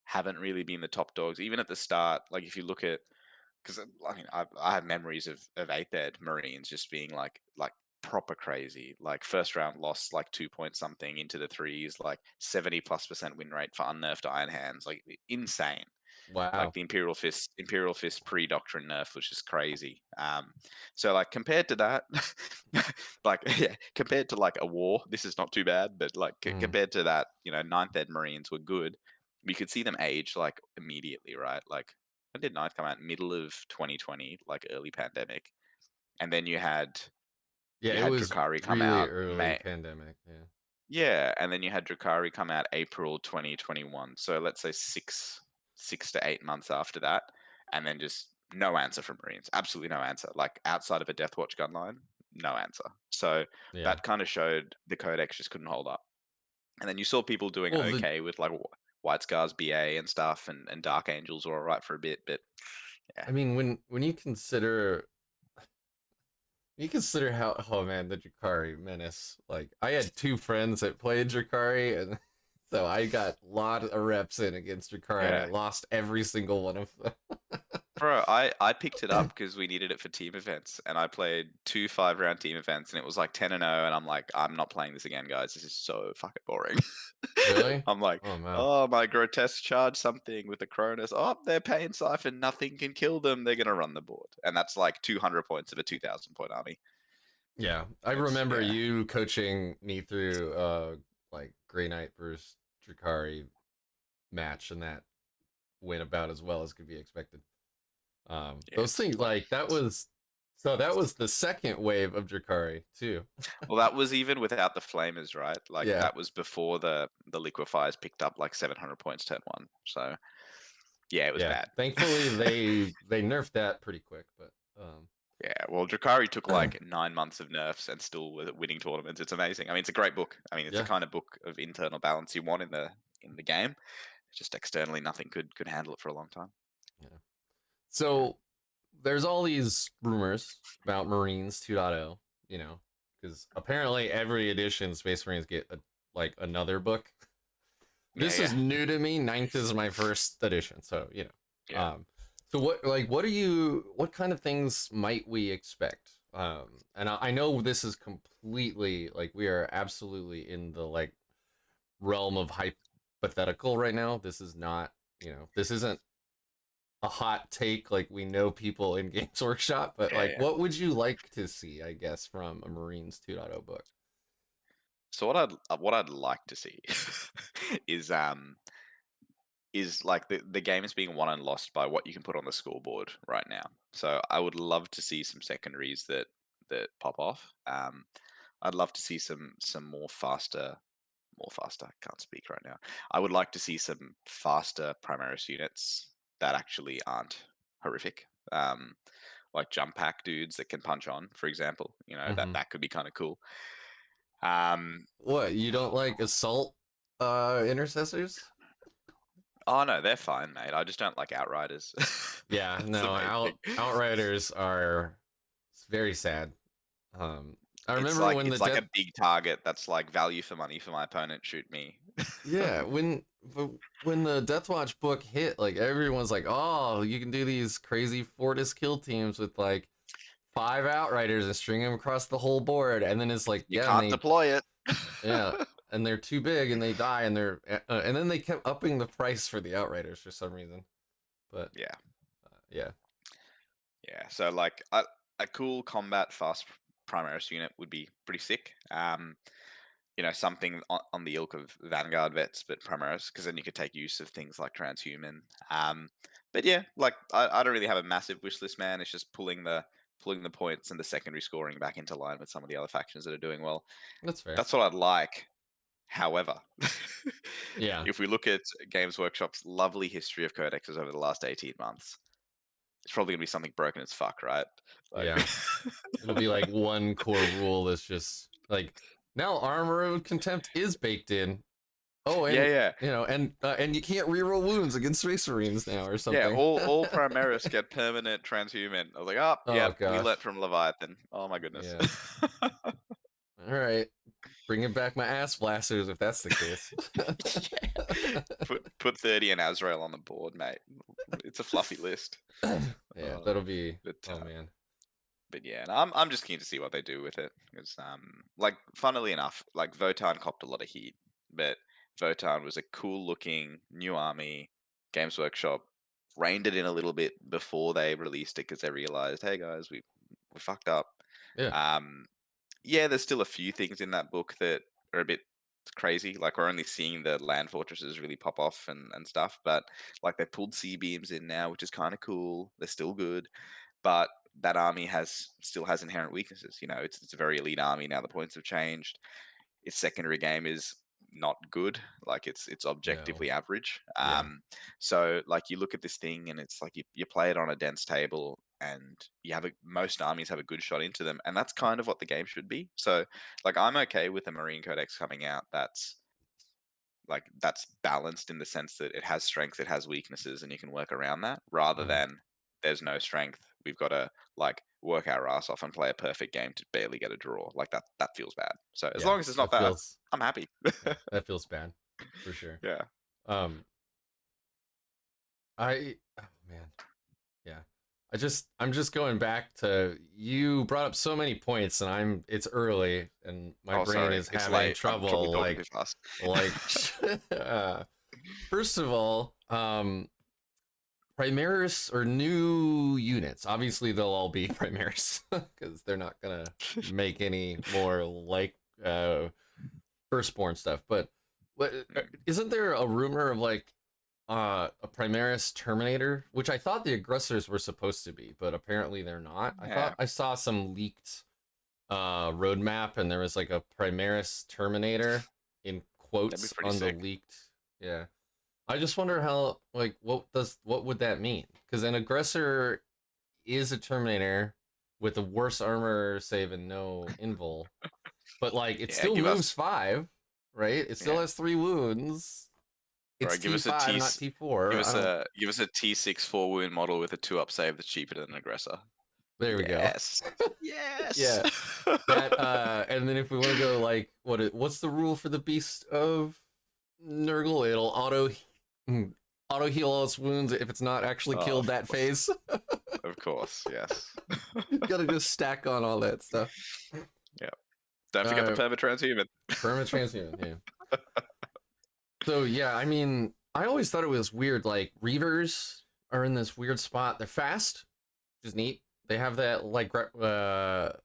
haven't really been the top dogs. Even at the start, like if you look at, because I mean, I have memories of eighth ed Marines just being like proper crazy. Like first round loss like 2 point something into the threes, like 70+% win rate for unnerfed Iron Hands, like insane. Like Wow. the Imperial Fist pre-Doctrine nerf was just crazy. So like compared to that, like yeah, compared to like a war, this is not too bad. But like Mm. compared to that, ninth ed Marines were good. We could see them age like immediately, right? Like when did ninth come out? Middle of 2020, like early pandemic, and then Yeah, you it had was Drakari come really out early May. pandemic. Yeah. Yeah, and then you had Drakari come out April 2021. So let's say 6 to 8 months after that, and then just no answer from Marines. Absolutely no answer. Like outside of a Deathwatch gun line, no answer. So Yeah. that kind of showed the Codex just couldn't hold up. And then you saw people doing Well, the okay with like White Scars BA and stuff, and Dark Angels were alright for a bit, but yeah, I mean, when you consider how, oh man, the Drakari menace. Like I had two friends that played Drakari, and so I got a lot of reps in against Drakari, and I yeah. lost every single one of them. Bro, I picked it up because we needed it for team events, and I played two 5 round team events, and it was like 10-0, and I'm like, I'm not playing this again, guys. This is so fucking boring. Really? I'm like, Oh no. oh, my Grotesque charge something with the Cronus. Oh, they're paying Siphon. Nothing can kill them. They're gonna run the board, and that's like 200 points of a 2,000 point army. Yeah, I It's remember yeah, you coaching me through like Grey Knight versus Drakari match, and that went about as well as could be expected. yeah. Those It's things like like that was so that was the second wave of Drakari too. well, that was even without the Flamers, right? Like Yeah, that was before the Liquefiers picked up like 700 points turn one. So yeah, it was yeah. bad. Thankfully, they nerfed that pretty quick, but Yeah, well, Drakari took like 9 months of nerfs and still winning tournaments. It's amazing. I mean, it's a great book. I mean, it's the yeah, kind of book of internal balance you want in the game. It's just externally, nothing could handle it for a long time. yeah. Yeah, So there's all these rumors about Marines 2.0, you know, because apparently every edition Space Marines get like another book. yeah, This yeah, is new to me. Ninth is my first edition, so you know. yeah. So what kind of things might we expect? And I know this is completely like we are absolutely in the like realm of hypothetical right now. This is not, this isn't a hot take like we know people in Games Workshop, but Yeah, like yeah. what would you like to see, I guess, from a Marines 2.0 book? So what I'd like to see is like the game is being won and lost by what you can put on the scoreboard right now. So I would love to see some secondaries that pop off. I'd love to see some more faster. I can't speak right now. I would like to see some faster Primaris units that actually aren't horrific. Like jump pack dudes that can punch on, for example. That Mm-hmm. that could be kind of cool. Um, What, you don't like assault intercessors? oh no, they're fine, mate. I just don't like outriders. Yeah, That's the no, main thing. outriders are very sad. Um, I It's remember like when the it's like death, a big target that's like value for money for my opponent. Shoot me. yeah, when the Deathwatch book hit, like everyone's like, oh, you can do these crazy Fortis kill teams with like five outriders and string them across the whole board, and then it's like, You yeah, can't deploy it. yeah, and they're too big and they die, and then they kept upping the price for the outriders for some reason, but Yeah. yeah, Yeah, so like a cool combat fast Primaris unit would be pretty sick. Something on the ilk of Vanguard vets, but Primaris, because then you could take use of things like Transhuman. But yeah, like I don't really have a massive wish list, man. It's just pulling the points and the secondary scoring back into line with some of the other factions that are doing well. that's fair. That's what I'd like. However, Yeah, if we look at Games Workshop's lovely history of codexes over the last 18 months, it's probably gonna be something broken as fuck, right? Like, yeah. It'll be like one core rule that's just like now armor of contempt is baked in. Oh, Yeah, and yeah. and you can't reroll wounds against Space Marines now or Yeah, something. all Primaris get permanent transhuman. I was like, oh, Oh yep, we gosh. learnt from Leviathan. Oh my goodness. Yeah. All right. Bringing back my ass blasters if that's the case. Yeah. Put 30 and Azrael on the board, mate. It's a fluffy list. Yeah, that'll be. But Oh man. but yeah, and I'm just keen to see what they do with it. Because like funnily enough, like Votann copped a lot of heat, but Votann was a cool looking new army. Games Workshop reined it in a little bit before they released it because they realized, hey guys, we fucked up. Yeah. Um, yeah, there's still a few things in that book that are a bit crazy. Like we're only seeing the land fortresses really pop off and stuff, but like they pulled sea beams in now, which is kind of cool. They're still good, but that army still has inherent weaknesses. You know, it's a very elite army now. The points have changed. Its secondary game is not good. Like it's No. objectively average. Yeah. So like you look at this thing and it's like you play it on a dense table and most armies have a good shot into them, and that's kind of what the game should be. So like I'm okay with a Marine Codex coming out that's balanced in the sense that it has strengths, it has weaknesses, and you can work around that rather Mhm. than there's no strength. We've got to like work our ass off and play a perfect game to barely get a draw. Like that feels bad. So as Yeah. long as it's not That that, feels. I'm happy. Yeah. That feels bad, for sure. Yeah. Um. Oh man. Yeah. I'm just going back to you brought up so many points and it's early and my Oh, brain sorry. is It's having late. I'm probably trouble talking too fast. like first of all, Primaris or new units. Obviously they'll all be Primaris because they're not gonna make any more like firstborn stuff. But isn't there a rumor of like a Primaris Terminator, which I thought the aggressors were supposed to be, but apparently they're not. I Yeah, thought I saw some leaked roadmap and there was like a Primaris Terminator in that'd be quotes pretty on the sick. leaked. Yeah. I just wonder how like what would that mean? Because an aggressor is a Terminator with a worse armor save and no invul, but like it Yeah, still give us moves 5, right? It still yeah. has 3 wounds. It's Right, T5, not Give T4. I us don't. a T6 4 wound model with a 2-up save that's cheaper than an aggressor. There we go. Yes. Yes. Yeah, that and then if we want to go like what's the rule for the beast of Nurgle? It'll auto heal all its wounds if it's not actually Oh, killed that phase. of course, yes. You gotta just stack on all that stuff. Yeah. Don't forget the Uh, perma transhuman. Perma transhuman, yeah. So yeah, I mean, I always thought it was weird. Like Reavers are in this weird spot. They're fast, which is neat. They have that like the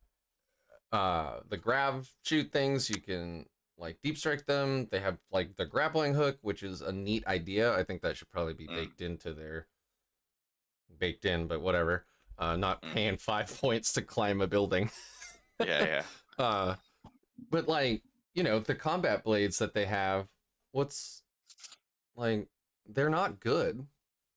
grav shoot things. You can like deep strike them. They have like the grappling hook, which is a neat idea. I think that should probably be Mm, baked in, but whatever. Not mm. paying 5 points to climb a building. Yeah, yeah. uh, but like the combat blades that they have, what's like they're not good.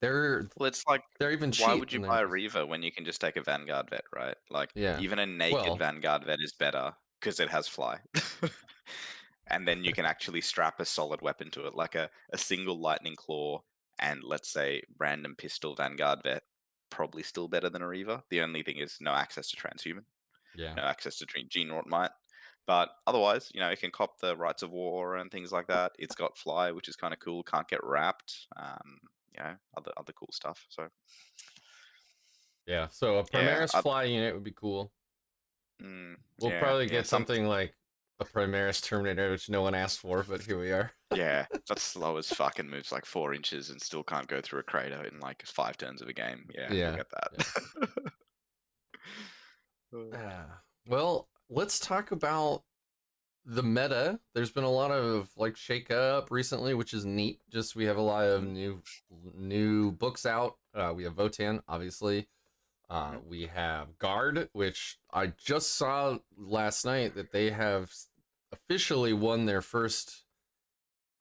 They're Well, it's like, they're even why cheap would you and they're buy a just Reaver when you can just take a Vanguard vet, right? Like, yeah. even a naked Well, Vanguard vet is better because it has fly. And then you can actually strap a solid weapon to it, like a single lightning claw and let's say random pistol Vanguard vet, probably still better than a Reaver. The only thing is no access to transhuman, yeah. no access to Gene Might. But otherwise, it can cop the Rights of War and things like that. It's got fly, which is kind of cool. Can't get wrapped. Other cool stuff. So Yeah, so a yeah, Primaris fly unit would be cool. We'll yeah, probably yeah. get something like a Primaris Terminator, which no one asked for, but here we are. Yeah, that's slow as fuck and moves like 4 inches and still can't go through a crater in like 5 turns of a game. Yeah, we'll Yeah, get yeah. that. Well, let's talk about the meta. There's been a lot of like shake up recently, which is neat. Just we have a lot of new books out. We have Votann, obviously. We have Guard, which I just saw last night that they have officially won their first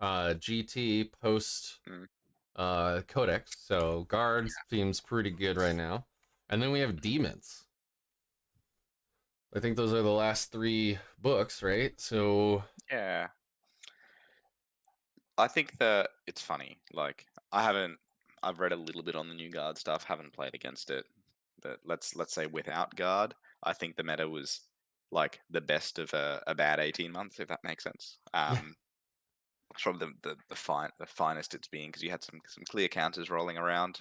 GT post Mm. Codex. So Guard seems pretty good right now. And then we have Demons. I think those are the last 3 books, right? So Yeah. I think that it's funny. Like I haven't. I've read a little bit on the new guard stuff. Haven't played against it. But let's say without guard, I think the meta was like the best of a bad 18 months, if that makes sense. It's probably the finest it's been because you had some clear counters rolling around.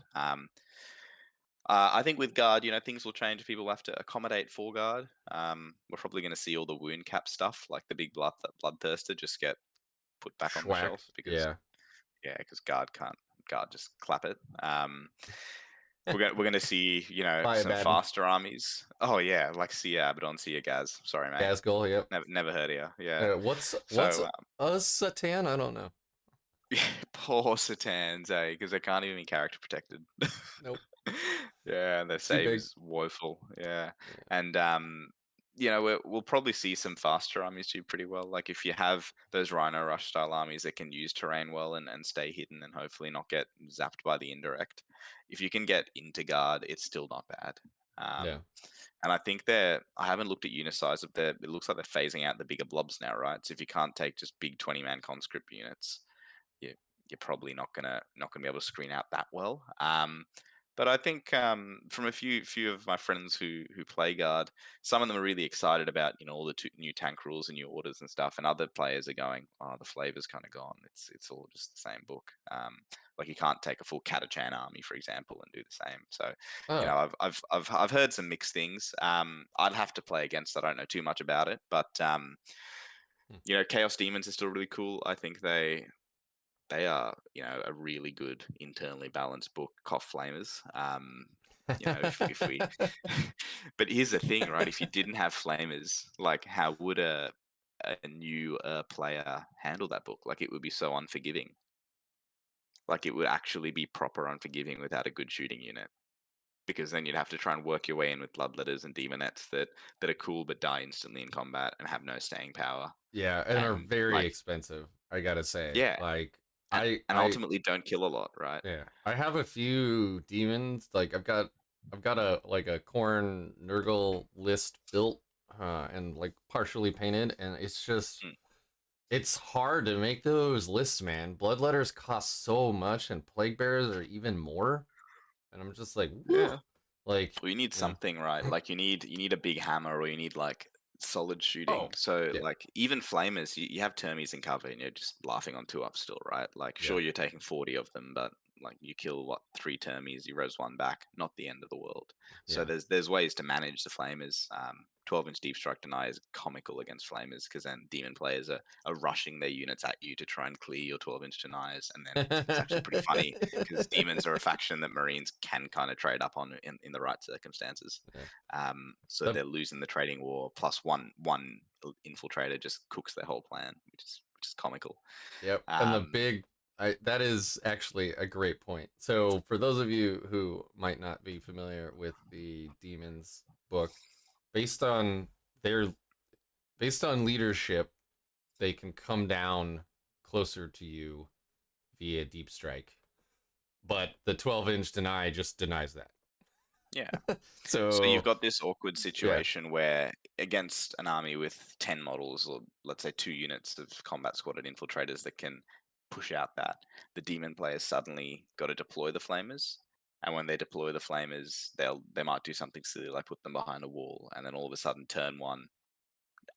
I think with guard, things will change. People will have to accommodate for guard. We're probably going to see all the wound cap stuff, like the big bloodthirster, just get put back on the Schwacked. shelf because Yeah. yeah, because guard just clap it. We're gonna see Buy a some Baden. faster armies. Oh yeah, like see Abaddon, see a Gaz. Sorry mate, Gasgul, yep. never heard of you. Yeah, What's so a Satan? I don't know. yeah, poor Satans, because they can't even be character protected. Nope. Yeah, and their Too save big. is woeful. Yeah, Yeah. and we'll probably see some faster armies do pretty well. Like if you have those Rhino Rush style armies that can use terrain well and stay hidden and hopefully not get zapped by the indirect. If you can get into guard, it's still not bad. Yeah. And I think I haven't looked at unit size of it looks like they're phasing out the bigger blobs now, right? So if you can't take just big 20-man conscript units, you, you're probably not gonna be able to screen out that well. But I think from a few of my friends who play guard, some of them are really excited about all the new tank rules and new orders and stuff, and other players are going, "Oh, the flavor's kind of gone. It's all just the same book." Like you can't take a full Catachan army, for example, and do the same. So, Oh. I've heard some mixed things. I'd have to play against. I don't know too much about it, but Hmm. Chaos Demons is still really cool. I think they are, a really good internally balanced book. Cough flamers. If we, but here's the thing, right? If you didn't have flamers, like how would a new player handle that book? Like it would be so unforgiving. Like it would actually be proper unforgiving without a good shooting unit. Because then you'd have to try and work your way in with bloodletters and demonettes that are cool but die instantly in combat and have no staying power. Yeah, and are And very like, expensive, I gotta say. yeah, Like and, I and I ultimately don't kill a lot, right? yeah, I have a few demons. Like I've got a corn Nurgle list built and like partially painted, and Mm. it's hard to make those lists, man. Bloodletters cost so much and plague bearers are even more. And I'm just like, woo. Yeah. Like, Well, you need yeah. something, right? Like you need a big hammer, or you need like solid shooting. Oh, So yeah. like even flamers, you have termies in cover, and you're just laughing on 2 up still, right? Like Yeah. sure you're taking 40 of them, but like you kill what 3 termies, you res 1 back, not the end of the world. So Yeah. there's ways to manage the flamers. 12-inch deep strike deny is comical against flamers because then demon players are rushing their units at you to try and clear your 12-inch denies, and then it's actually pretty funny because demons are a faction that Marines can kind of trade up on in the right circumstances. Yeah. So The they're losing the trading war plus one infiltrator just cooks their whole plan, which is comical. Yep. And the Um, big that is actually a great point. So for those of you who might not be familiar with the Demons book, based on their based on leadership, they can come down closer to you via deep strike. But the 12-inch deny just denies that. yeah. So you've So got this awkward yeah. situation where against an army with 10 models, or let's say 2 units of combat squadron infiltrators that can push out that, the demon players suddenly got to deploy the flamers. And when they deploy the flamers, they might do something silly like put them behind a wall, and then all of a sudden turn one,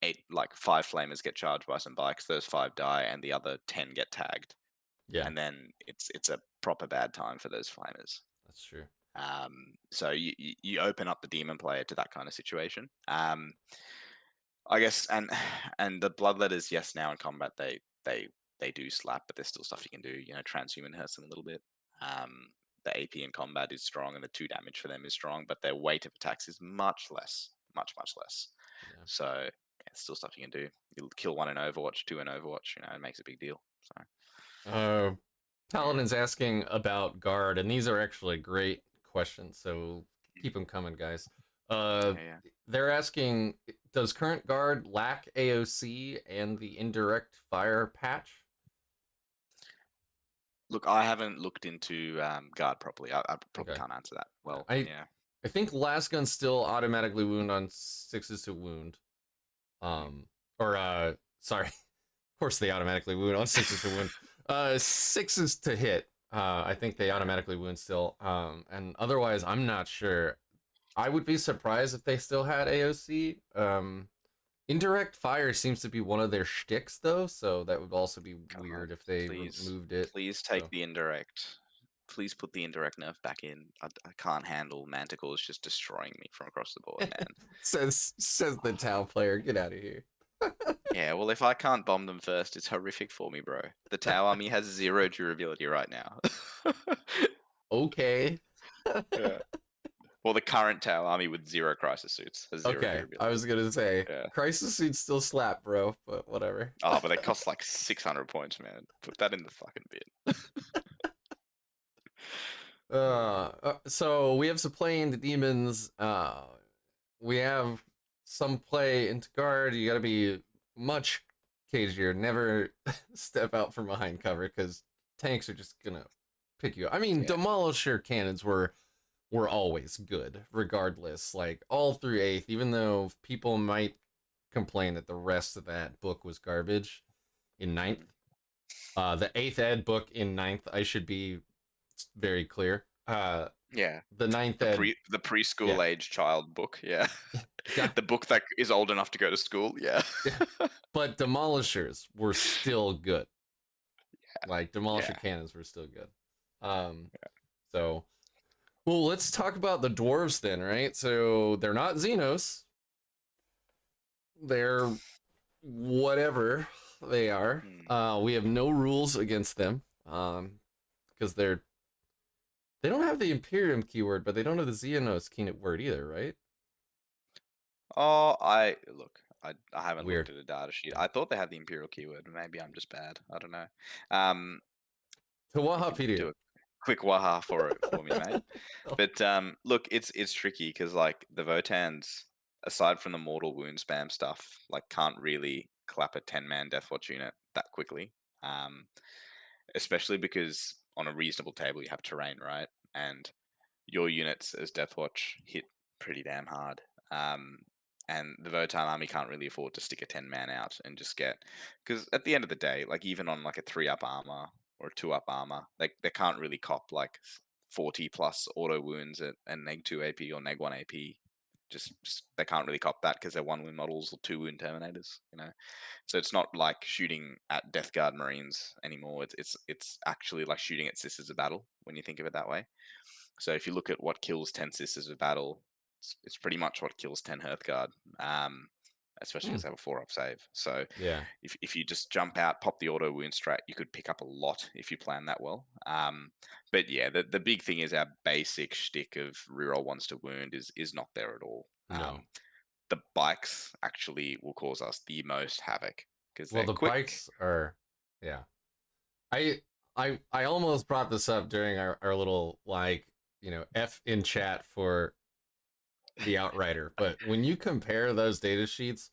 5 flamers get charged by some bikes, those 5 die, and the other 10 get tagged. Yeah, And then it's a proper bad time for those flamers. that's true. So you open up the demon player to that kind of situation. I guess, and the bloodletters, yes, now in combat they do slap, but there's still stuff you can do. Transhuman hurts them a little bit. The AP in combat is strong, and the 2 damage for them is strong, but their weight of attacks is much less, much less. Yeah. So yeah, still stuff you can do. You'll kill 1 in Overwatch, 2 in Overwatch. It makes a big deal. So Uh, yeah, Paladin's asking about guard, and these are actually great questions. So keep them coming, guys. Uh, yeah, yeah. they're asking, does current guard lack AOC and the indirect fire patch? Look, I haven't looked into guard properly. I probably Okay. can't answer that Yeah. well. Yeah. I think last gun still automatically wound on 6s to wound. Mm. Or sorry, of course they automatically wound on 6s to wound. Sixes to hit. I think they automatically wound still. And otherwise, I'm not sure. I would be surprised if they still had AOC. Indirect fire seems to be one of their shticks, though, so that would also be God, weird if they please, removed it. please take So the indirect. Please put the indirect nerf back in. I can't handle manticores just destroying me from across the board, man. says the Tau player, get out of here. Yeah, well, if I can't bomb them first, it's horrific for me, bro. The Tau army has 0 durability right now. Okay. Yeah. Well, the current Tau army with 0 crisis suits has 0 Okay, I durability. was gonna say Yeah. crisis suits still slap, bro, but whatever. Oh, but they cost like 600 points, man. Put that in the fucking bin. So we have some play into demons. We have some play into guard. You got to be much cagier. Never step out from behind cover because tanks are just gonna pick you up. I mean, Yeah. demolisher cannons were always good, regardless. Like all through eighth, even though people might complain that the rest of that book was garbage in ninth. The eighth ed book in ninth, I should be very clear. Yeah. The ninth ed, The preschool yeah, age child book, yeah. yeah, The book that is old enough to go to school, yeah. yeah. But demolishers were still good. Like demolisher Yeah. cannons were still good. So, well, let's talk about the dwarves then, right? So they're not Xenos. They're whatever they are. We have no rules against them. Because they don't have the Imperium keyword, but they don't have the Xenos keyword either, right? Oh, I haven't Weird. looked at a data sheet. I thought they had the Imperial keyword. Maybe I'm just bad. I don't know. Um, To you can Wahapedia. do a quick waha for me, mate. Oh, But look, it's tricky because like the Votans, aside from the mortal wound spam stuff, like can't really clap a 10-man Deathwatch unit that quickly. Um, especially because on a reasonable table you have terrain, right? And your units as Deathwatch hit pretty damn hard. And the Votann army can't really afford to stick a 10-man out and just get, because at the end of the day, like even on like a 3-up armor or a 2-up armor, they can't really cop like 40 plus auto wounds at neg 2 AP or neg 1 AP. Just they can't really cop that because they're 1 wound models or 2 wound terminators, you know. So it's not like shooting at Death Guard Marines anymore. It's actually like shooting at Sisters of Battle when you think of it that way. So if you look at what kills 10 Sisters of Battle, it's pretty much what kills 10 Hearthguard, especially because they have a 4-up save. So yeah. if you just jump out, pop the auto wound strat, you could pick up a lot if you plan that well. But yeah, the big thing is our basic shtick of reroll ones to wound is not there at all. No. The bikes actually will cause us the most havoc because Well, they're the quick. bikes are, yeah. I almost brought this up during our little like F in chat for the Outrider, but when you compare those data sheets,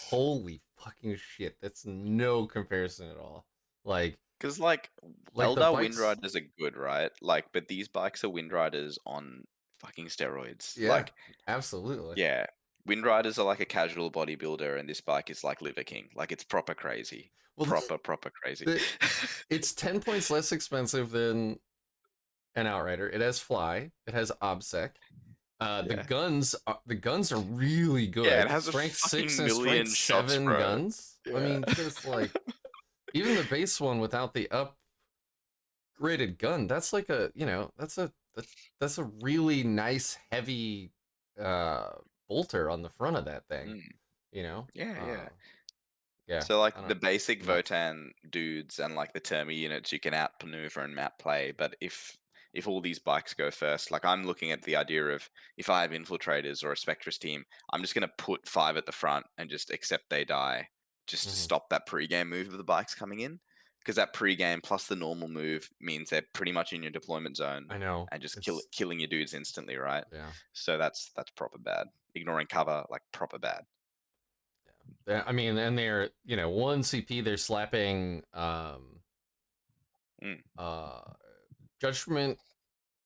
holy fucking shit, that's no comparison at all. Like Because like the Eldar bikes, Windriders are good, right? Like, but these bikes are Windriders on fucking steroids. yeah, Like, absolutely. yeah, Windriders are like a casual bodybuilder, and this bike is like Liver King. Like, it's proper crazy, Well, proper crazy. it's 10 points less expensive than an Outrider. It has fly. It has obsec. The Yeah, guns are really yeah, it good. has a Strength 6 fucking and strength million shots, 7 bro. guns. I Yeah. mean, just like even the base one without the upgraded gun, that's like that's a really nice heavy uh bolter on the front of that thing, Mm, you know? yeah, yeah. Yeah, So like I the don't basic nuts. Votann dudes and like the Termi units you can outmaneuver and map play, but if all these bikes go first, like I'm looking at the idea of if I have infiltrators or a Spectrus team, I'm just gonna put 5 at the front and just accept they die, just to Hmm. stop that pre-game move of the bikes coming in. Because that pre-game plus the normal move means they're pretty much in your deployment zone I know. and just It's killing your dudes instantly, right? yeah. So that's proper bad. Ignoring cover, like proper bad. I mean, and they're, 1 CP they're slapping Mm, uh judgment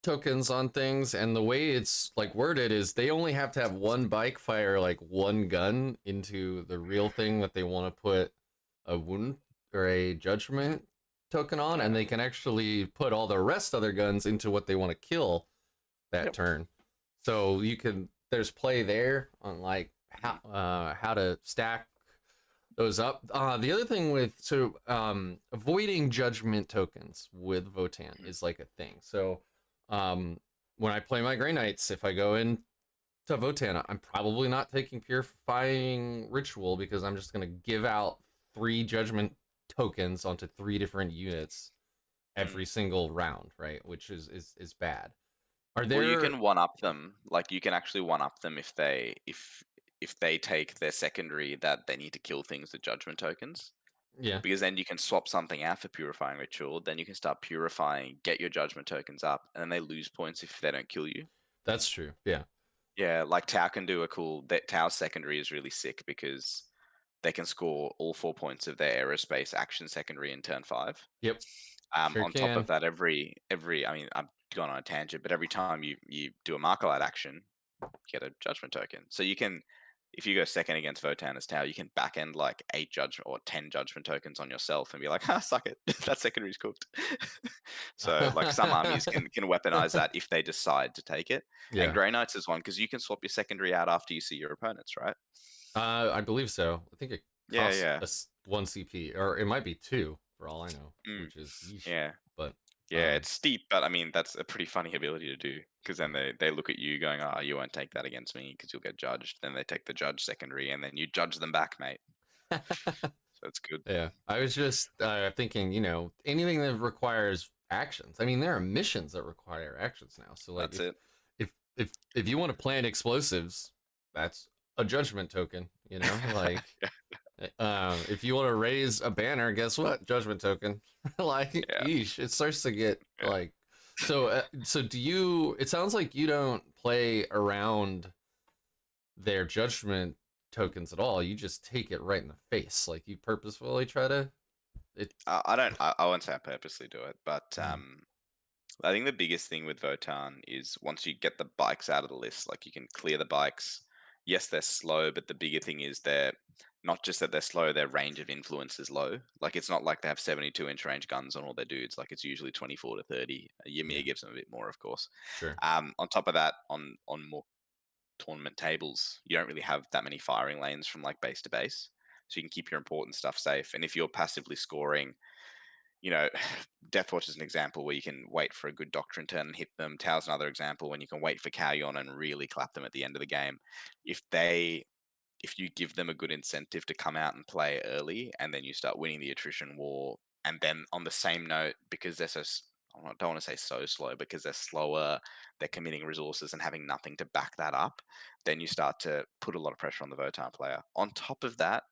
tokens on things, and the way it's like worded is they only have to have one bike fire like one gun into the real thing that they want to put a wound or a judgment token on, and they can actually put all the rest of their guns into what they want to kill that turn. So you can there's play there on like how to stack those up. The other thing with avoiding judgment tokens with Votann is like a thing. So when I play my Grey Knights, if I go in to Votann, I'm probably not taking Purifying Ritual because I'm just gonna give out 3 judgment tokens onto 3 different units every single round, right? Which is bad. Are there? Well, you can one up them. Like you can actually one up them if they take their secondary that they need to kill things with judgment tokens. Yeah, Because then you can swap something out for Purifying Ritual. Then you can start purifying, get your judgment tokens up, and then they lose points if they don't kill you. that's true. Yeah. Yeah, like Tau can do a cool. That Tau's secondary is really sick because they can score all 4 points of their aerospace action secondary in turn 5. Yep. Sure On top can. of that, every I mean, I'm going on a tangent, but every time you do a Marker Light action, you get a judgment token. So you can, if you go second against Votann as Tau, you can back end like 8 judgment or 10 judgment tokens on yourself and be like, suck it, that secondary's cooked. So like some armies can weaponize that if they decide to take it. Yeah. And Grey Knights is one because you can swap your secondary out after you see your opponents, right? I believe so. I think it costs Yeah. us 1 CP, or it might be 2 for all I know, which is yeesh. Yeah. But Yeah, it's steep, but I mean that's a pretty funny ability to do because then they look at you going, "Oh, you won't take that against me because you'll get judged." Then they take the judge secondary, and then you judge them back, mate. So it's good. yeah, I was just thinking, anything that requires actions. I mean, there are missions that require actions now. So like, That's it. if you want to plant explosives, that's a judgment token. Like. If you want to raise a banner, guess what? Judgment token. Like, yeesh, it starts to get like. So do you? It sounds like you don't play around their judgment tokens at all. You just take it right in the face. Like you purposefully try to. I don't. I won't say I purposely do it, but I think the biggest thing with Votann is once you get the bikes out of the list, like you can clear the bikes. Yes, they're slow, but the bigger thing is they're not just that they're slow, their range of influence is low. Like it's not like they have 72-inch range guns on all their dudes. Like it's usually 24 to 30. Ymir gives them a bit more, of course. Sure. On top of that, on more tournament tables, you don't really have that many firing lanes from like base to base. So you can keep your important stuff safe. And if you're passively scoring, Deathwatch is an example where you can wait for a good Doctrine turn and hit them. Tau's another example when you can wait for Kalyon and really clap them at the end of the game. If you give them a good incentive to come out and play early, and then you start winning the attrition war, and then on the same note, because they're so, I don't want to say so slow, because they're slower, they're committing resources and having nothing to back that up, then you start to put a lot of pressure on the Votann player. On top of that,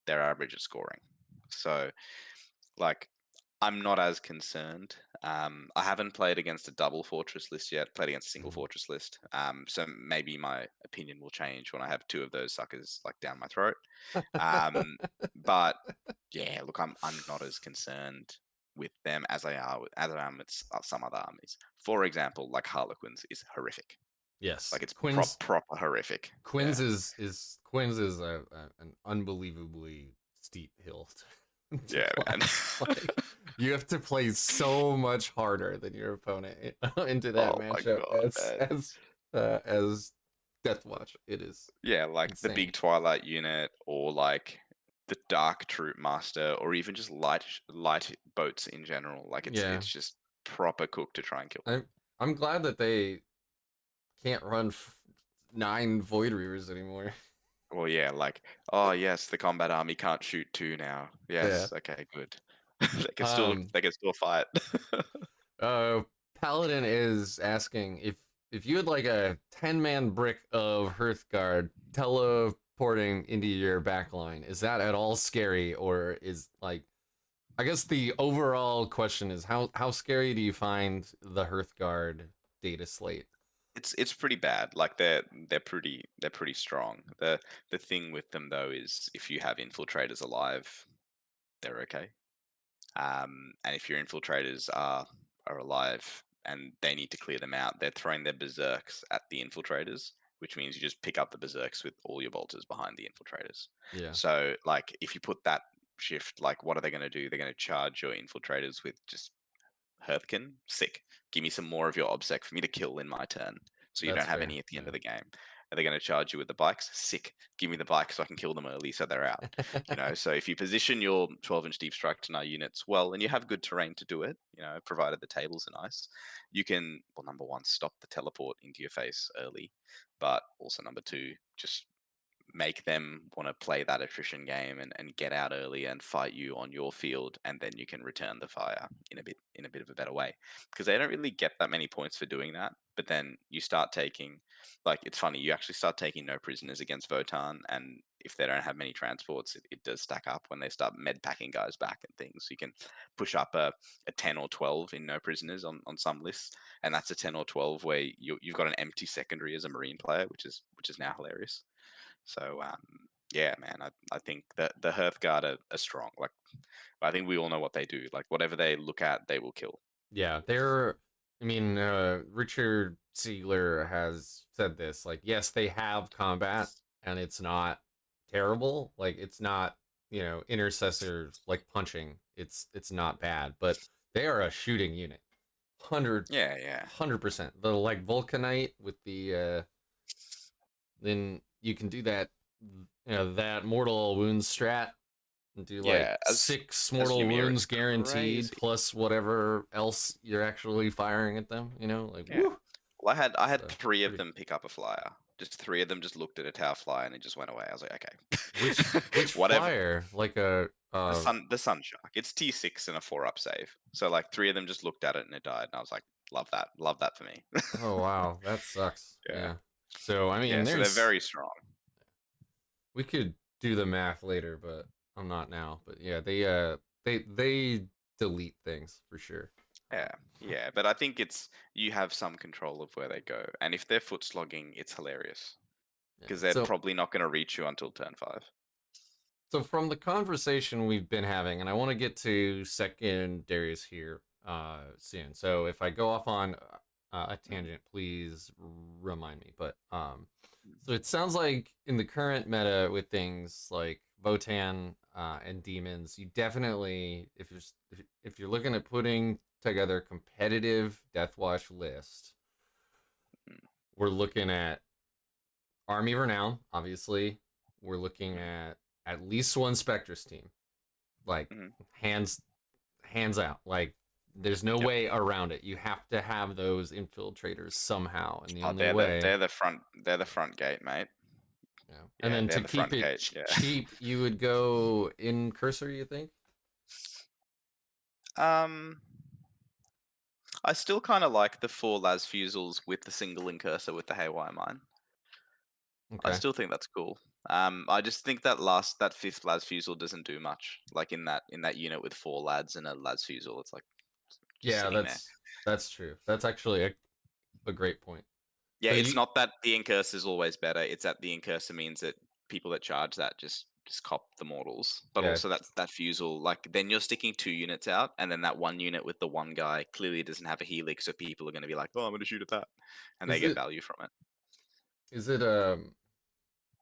they're average at scoring. So, like, I'm not as concerned. I haven't played against a double fortress list yet. Played against a single fortress list. So maybe my opinion will change when I have 2 of those suckers like down my throat. But yeah, look, I'm not as concerned with them as I am with some other armies. For example, like Harlequins is horrific. Yes, Like it's Quinn's proper horrific. Quinn's is an unbelievably steep hill. Yeah, man. Like, you have to play so much harder than your opponent into that matchup as Deathwatch. It is like insane. the big Twilight unit, or like the Dark Troop Master, or even just light boats in general. Like it's just proper cooked to try and kill. I'm glad that they can't run 9 Void Reavers anymore. Well, yeah, like, oh yes, the combat army can't shoot 2 now. Yes, okay, good. they can still fight. Paladin is asking if you had like a 10-man brick of Hearthguard teleporting into your backline, is that at all scary, or is like, I guess the overall question is how scary do you find the Hearthguard data slate? It's pretty bad. Like they're pretty strong. The thing with them though is if you have infiltrators alive, they're okay. And if your infiltrators are alive and they need to clear them out, they're throwing their berserks at the infiltrators, which means you just pick up the berserks with all your bolters behind the infiltrators. Yeah. So like if you put that shift. Like, what are they going to do? They're going to charge your infiltrators with just Hearthkin? Sick. Give me some more of your obsec for me to kill in my turn, so you That's don't have fair. any at the end Yeah. of the game. Are they going to charge you with the bikes? Sick. Give me the bikes so I can kill them early so they're out. So if you position your 12-inch deep strike to units well, and you have good terrain to do it, provided the tables are nice, you can, well, number one, stop the teleport into your face early, but also number two, just make them want to play that attrition game and get out early and fight you on your field, and then you can return the fire in a bit of a better way, because they don't really get that many points for doing that. But then you start taking, like, it's funny, you actually start taking no prisoners against Votann, and if they don't have many transports, it does stack up when they start med packing guys back and things. So you can push up a 10 or 12 in no prisoners on some lists, and that's a 10 or 12 where you've got an empty secondary as a Marine player, which is now hilarious. So yeah, man, I think that the Hearthguard are strong. Like, I think we all know what they do. Like, whatever they look at, they will kill. Yeah, I mean, Richard Siegler has said this. Like, yes, they have combat, and it's not terrible. Like, it's not, intercessors like punching. It's not bad, but they are a shooting unit. 100 Yeah, yeah, 100%. The like Vulcanite with the then you can do that that mortal wounds strat and do like yeah. six As mortal Ymir, it's wounds guaranteed crazy. plus whatever else you're actually firing at them. Like Yeah. woo. Well, I had So, three of pretty. them pick up a flyer. Just three of them just looked at a tower flyer and it just went away. I was like, Which okay, whatever. flyer? Like a The sun shark. It's T6 and a 4-up save. So like three of them just looked at it and it died. And I was like, love that for me. oh wow, that sucks. Yeah, Yeah. So I yeah. mean, So they're very strong. we could do the math later, but I'm not now. But yeah, they delete things for sure. Yeah, yeah, but I think it's you have some control of where they go, and if they're foot slogging, it's hilarious Yeah. because they're probably not going to reach you until turn 5. So from the conversation we've been having, and I want to get to secondaries here soon. So if I go off on a tangent, please remind me. But so it sounds like in the current meta with things like Votann and Demons, you definitely, if you're looking at putting together a competitive Deathwatch list, we're looking at Army Renown, obviously. We're looking at least one Spectrus team, like Mm-hmm. hands out. Like there's no Yep. way around it. You have to have those infiltrators somehow, and the Oh, only way. they're the front gate, mate. Yeah. And Yeah, then they're to the keep front it gate. Yeah. cheap, you would go in cursor. You think? Um, I still kind of like the 4 las fusels with the single incursor with the haywire mine. I Okay. still think that's cool. I just think that fifth las fusel doesn't do much. Like in that unit with 4 lads and a las fusel, it's like just Yeah, sitting there. that's true. That's actually a great point. Yeah, So it's you not that the incursor is always better. It's that the incursor means that people that charge that just cop the mortals. But yeah also that fusel, like then you're sticking 2 units out, and then that one unit with the one guy clearly doesn't have a helix, so people are going to be like, "Oh, I'm going to shoot at that," and they is get it value from it. is it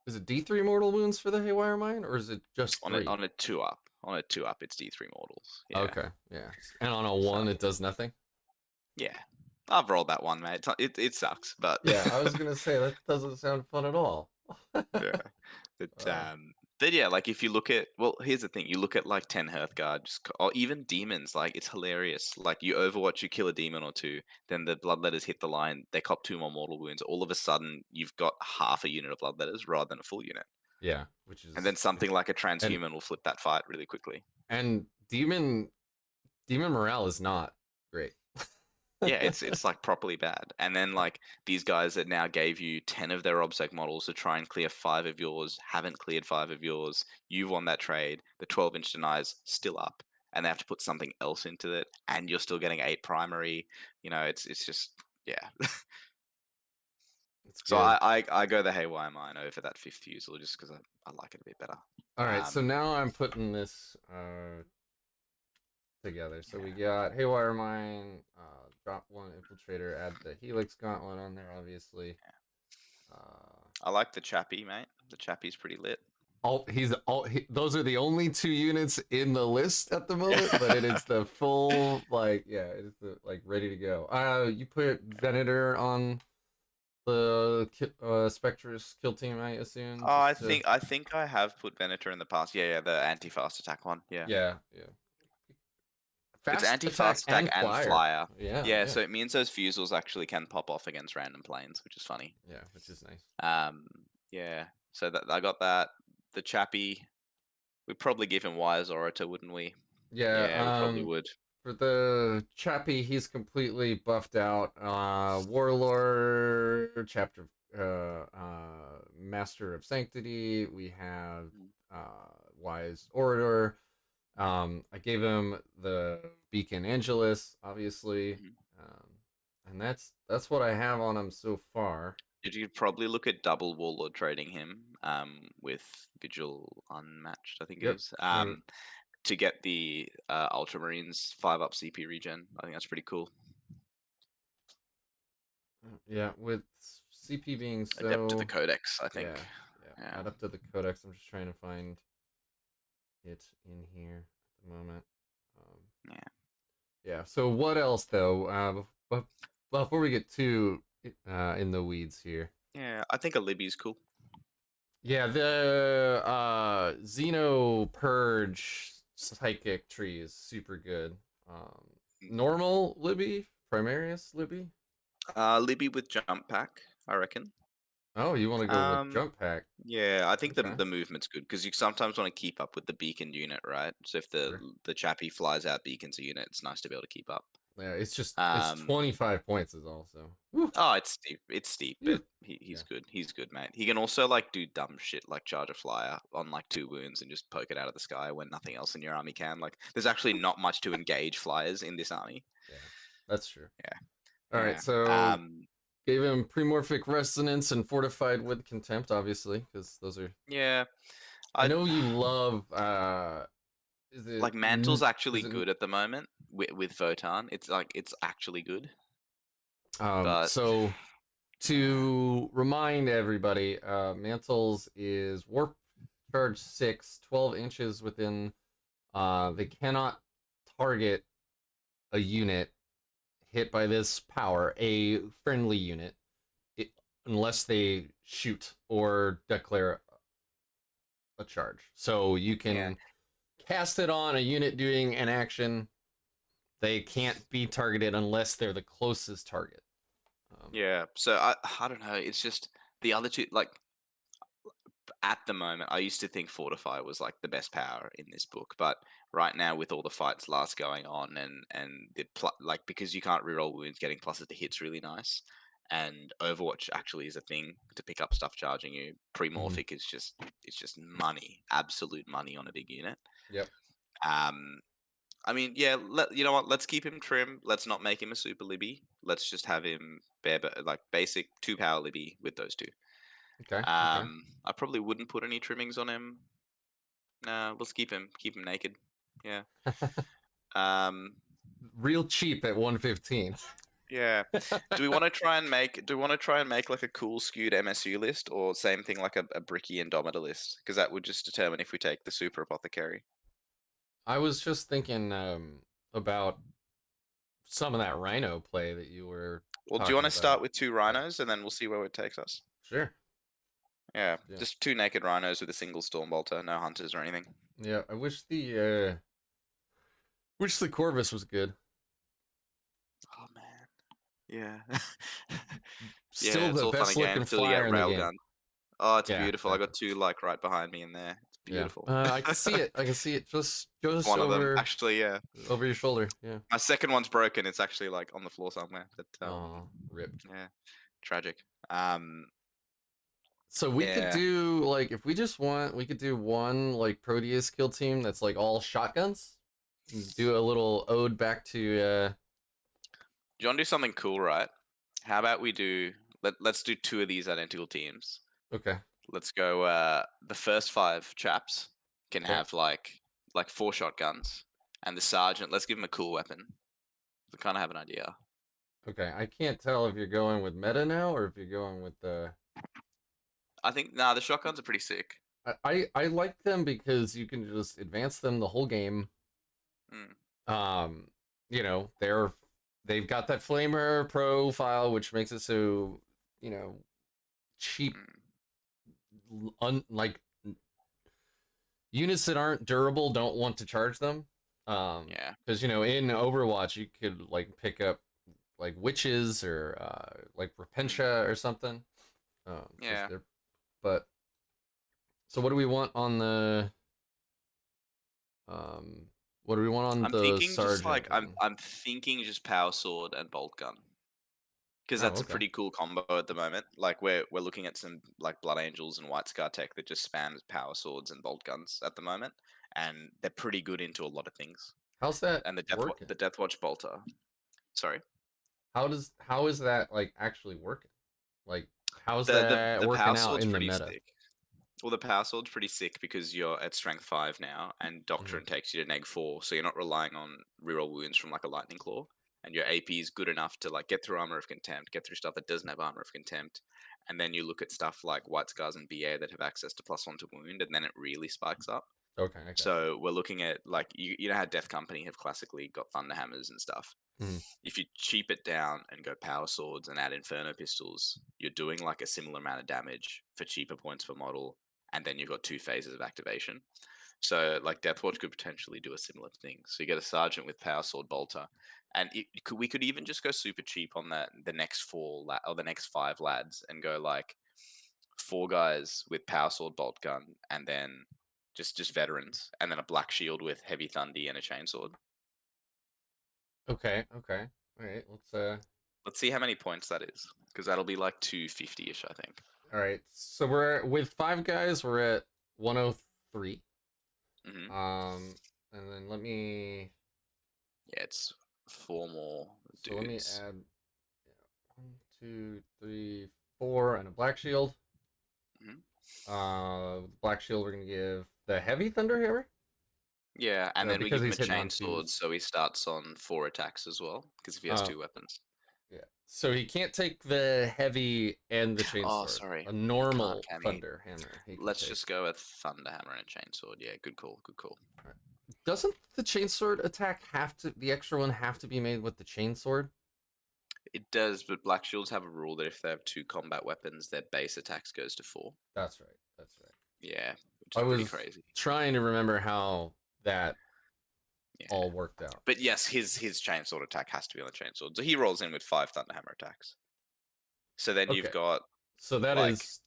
is it D3 mortal wounds for the haywire mine or is it just On a 3? 2-up, it's D3 mortals. Yeah. Okay, yeah. And on a So 1 it does nothing. yeah, I've rolled that one, mate. It sucks, but Yeah, I was gonna say that doesn't sound fun at all. yeah. But uh, but yeah, like if you look at, well, here's the thing: you look at like 10 Hearthguard, or even demons. Like it's hilarious. Like you Overwatch, you kill a demon or two, then the bloodletters hit the line. They cop 2 more mortal wounds. All of a sudden, you've got half a unit of bloodletters rather than a full unit. yeah, which And then is something like a and transhuman will flip that fight really quickly. and demon morale is not great. Yeah, it's like properly bad. And then like these guys that now gave you 10 of their obsec models to try and clear 5 of yours, haven't cleared 5 of yours. You've won that trade. The 12-inch denies still up, and they have to put something else into it, and you're still getting 8 primary. It's just yeah. It's So good. I go the haywire mine over that 5th fusel just because I like it a bit better. All right, so Um, now I'm putting this together. So we yeah, got haywire mine, drop 1 infiltrator, add the helix gauntlet on there, obviously. Uh, I like the chappie, mate. The chappie's pretty lit. those are the only 2 units in the list at the moment, but it is the full like yeah, it is the like ready to go. You put Venator on the Spectrus kill team, I assume. Oh, I Just to, think I have put Venator in the past. Yeah, the anti-fast attack one. Yeah. yeah, yeah. It's Fast attack anti-fast attack and and flyer. flyer. Yeah, Yeah, yeah, so it means those fusels actually can pop off against random planes, which is funny. yeah, which is nice. Yeah. So that I got that. The Chappie, we'd probably give him Wise Orator, wouldn't we? Yeah, Yeah, we probably would. for the Chappie, he's completely buffed out. Warlord, chapter, Master of Sanctity. We have Mm. Wise Orator. I gave him the Beacon Angelus, obviously, Mhm. and that's what I have on him so far. You'd probably look at double Warlord trading him with Vigil Unmatched, I think it Yep. is, Uh, to get the Ultramarines 5-up CP regen. I think that's pretty cool. yeah, with CP being Adept to the so Codex, I yeah, think. yeah, Yeah. add up to the codex. I'm just trying to find it in here at the moment. Um, Yeah. yeah. So what else though? Before we get too in the weeds here. Yeah, I think a Libby's cool. Yeah, the Xeno Purge psychic tree is super good. Um, Normal Libby, Primarius Libby. Libby with jump pack, I reckon. Oh, you want to go with Um, jump pack? yeah, I think Okay, the movement's good because you sometimes want to keep up with the beacon unit, right? So if sure. the Chappie flies out beacons a unit, it's nice to be able to keep up. Yeah, it's Um, 25 points is also. Woo, oh, it's steep. It's steep, but phew. he's Yeah. good. He's good, mate. He can also like do dumb shit like charge a flyer on like 2 wounds and just poke it out of the sky when nothing else in your army can. Like, there's actually not much to engage flyers in this army. Yeah, that's true. Yeah, All right, yeah. so gave him Premorphic Resonance and Fortified with Contempt, obviously, because those are. Yeah. I I know you love. Is it like Mantle's actually is it good at the moment with Votann. It's like it's actually good, but so uh, to remind everybody, Mantles is Warp Charge 6, 12 inches within. They cannot target a unit hit by this power, a friendly unit, it, unless they shoot or declare a charge. So you yeah, can cast it on a unit doing an action. They can't be targeted unless they're the closest target. yeah. So I don't know. It's just the other two. Like at the moment, I used to think Fortify was like the best power in this book, but right now with all the fights last going on and like because you can't reroll wounds, getting pluses to hits really nice. And Overwatch actually is a thing to pick up stuff charging you. Mhm. Premorphic is just it's just money, absolute money on a big unit. Yep. Um, I mean, yeah, you know what? Let's keep him trim. Let's not make him a super Libby. Let's just have him like basic 2 power Libby with those two. Okay. Okay. I probably wouldn't put any trimmings on him. No, let's keep him naked. Yeah. Um, Real cheap at 115. yeah. Do we want to try and make like a cool skewed MSU list or same thing like a bricky Indomitor list? Because that would just determine if we take the super apothecary. I was just thinking about some of that Rhino play that you were Well, do you want talking to start about. with 2 rhinos and then we'll see where it takes us? Sure. Yeah, Yeah. just 2 naked rhinos with a single stormbolter, no hunters or anything. Yeah. I wish the Corvus was good. Oh man. Yeah. Yeah, Still it's the all fun best and games looking till you get flyer in the game. railgun. Oh, it's Yeah. beautiful. I got Exactly. two like right behind me in there. It's Yeah. beautiful. I can see it. I can see it just One of them, actually, yeah. over your shoulder. Yeah. My second one's broken. It's actually like on the floor somewhere. But Oh, rip. yeah, tragic. Um, So we could yeah. do like if we just want, we could do one like Proteus kill team that's like all shotguns. Do a little ode back to Do you want to do something cool, right? How about we do? Let's do 2 of these identical teams. okay. Let's go. The first 5 chaps can Okay. have like 4 shotguns, and the sergeant. Let's give him a cool weapon. We kind of have an idea. Okay. I can't tell if you're going with meta now or if you're going with the I think nah, the shotguns are pretty sick. I like them because you can just advance them the whole game. Mm. You know, they've got that flamer profile, which makes it so, you know, cheap, Mm. like units that aren't durable don't want to charge them. Yeah. Because you know, in Overwatch you could like pick up like witches or like Mm. Repentia or something. Because Yeah. they're but so what do we want on the um what do we want on I'm the thinking just sergeant like then? I'm thinking just power sword and bolt gun. Because Oh, that's a okay. pretty cool combo at the moment. Like we're looking at some like Blood Angels and White Scar tech that just spams power swords and bolt guns at the moment, and they're pretty good into a lot of things. How's that And working? the Deathwatch bolter. Sorry, How is that like actually working? Like how's that the power working out sword's in the pretty meta? sick. Well, the power sword's pretty sick because you're at strength 5 now, and Mhm. Doctrine takes you to neg 4, so you're not relying on reroll wounds from like a lightning claw, and your AP is good enough to like get through armor of contempt, get through stuff that doesn't have armor of contempt, and then you look at stuff like White Scars and BA that have access to +1 to wound, and then it really spikes up. Okay, I got So we're looking at like you know how Death Company have classically got thunder hammers and stuff. you. Mhm. If you cheap it down and go power swords and add inferno pistols, you're doing like a similar amount of damage for cheaper points per model, and then you've got 2 phases of activation. So like Deathwatch could potentially do a similar thing. So you get a sergeant with power sword bolter, and we could even just go super cheap on that the next or the next 5 lads and go like 4 guys with power sword bolt gun, and then just veterans, and then a black shield with heavy thundy and a chainsword. Okay, okay. All right, let's Let's see how many points that is, because that'll be like 250-ish, I think. all right. So we're with 5 guys, we're at 103. Hmm. And then let me Yeah, it's 4 more let me dudes. add, yeah, 1, 2, 3, 4 and a black shield. Hmm. Black shield we're gonna give the heavy thunder hammer. Yeah, and then we Because give him a he's hitting on chainsword, twos. so he starts on 4 attacks as well, because if he has Uh 2 weapons. yeah. So he can't take the heavy and the Oh, chainsword. sorry. A He can't, normal can he? thunder hammer he can Let's take. just go with Thunderhammer and a chainsword. Yeah, good call, good call. All right. Doesn't the chainsword attack have to the extra one have to be made with the chainsword? It does, but Black Shields have a rule that if they have 2 combat weapons, their base attacks goes to 4. That's right. That's right. Yeah, which I is pretty was crazy. trying to remember how that Yeah. all worked out. But yes, his chainsword attack has to be on the chainsword. So he rolls in with 5 Thunderhammer attacks. So then you've Okay. got So that like is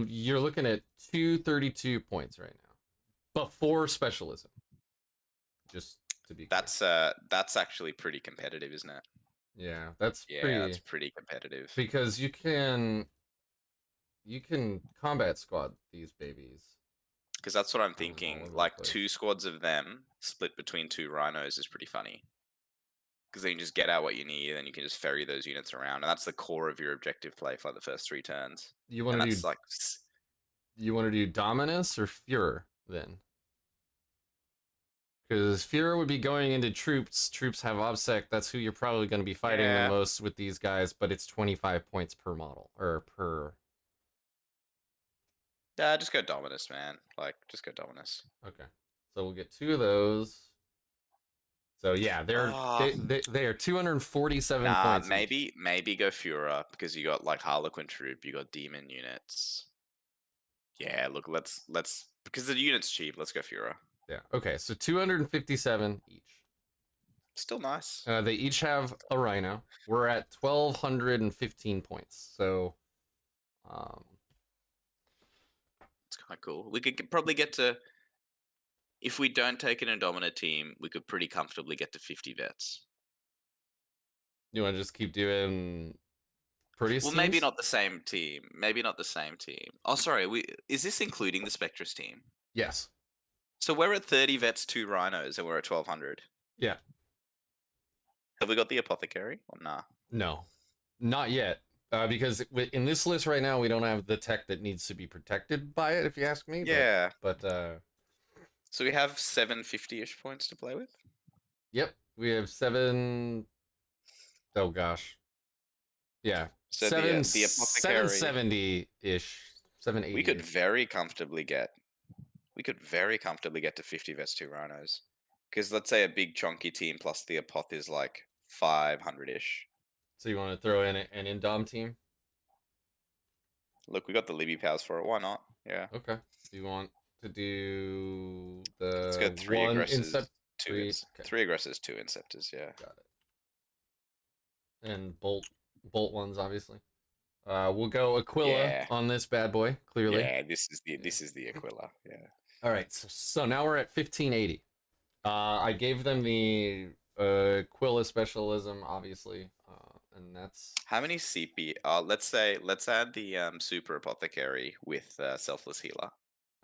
you're looking at 232 points right now. Before specialism. Just to be clear. that's actually pretty competitive, isn't it? Yeah, that's Yeah, that's pretty pretty competitive. because you can combat squad these babies Because that's what I'm all thinking. over the Like place. 2 squads of them split between 2 rhinos is pretty funny. Because then you just get out what you need, and then you can just ferry those units around, and that's the core of your objective play for like the first 3 turns. You want And to do that's like Dominus or Fuhrer then? Because Fuhrer would be going into troops. Troops have OBSEC. That's who you're probably going to be fighting the yeah, most with these guys, but it's 25 points per model or per. yeah. Just go Dominus, man. Like just go Dominus. Okay, so we'll get 2 of those. So yeah, Ah, they are 247 nah. points each. Maybe go Führer because you got like Harlequin troop, you got demon units. Yeah, look, let's because the unit's cheap. Let's go Führer. Yeah. Okay, so 257 each. Still nice. They each have a rhino. We're at 1,215 points. So, um, It's kind of cool. We could probably get to if we don't take an Indominate team, we could pretty comfortably get to 50 vets. you want to just keep doing Proteus Well, maybe teams? not the same team. Maybe not the same team. Oh, sorry. Is this including the Spectrus team? Yes. So we're at 30 vets, 2 rhinos, and we're at 1,200. Yeah. Have we got the apothecary or nah? No, not yet. Because in this list right now, we don't have the tech that needs to be protected by it, if you ask me. Yeah. But So we have 750-ish points to play with. yep, we have 7. Oh gosh. Yeah, So the apothecary. 770 ish, 780. We could very comfortably get to 50 vets 2 rhinos. Because let's say a big chunky team plus the apoth is like 500-ish. So you want to throw in an Indom team? Look, we got the Libby powers for it. Why not? Yeah. Okay. Do you want to do Let's go the 3 one aggressors, incept? 2 Okay. 3 aggressors, 2 inceptors. Yeah. Got it. And bolt ones, obviously. We'll go Aquila Yeah. on this bad boy. Clearly. Yeah. This is the Aquila. Yeah. All right. So now we're at 1580. I gave them the Aquila specialism, obviously, and that's How many CP? Let's add the super apothecary with selfless healer.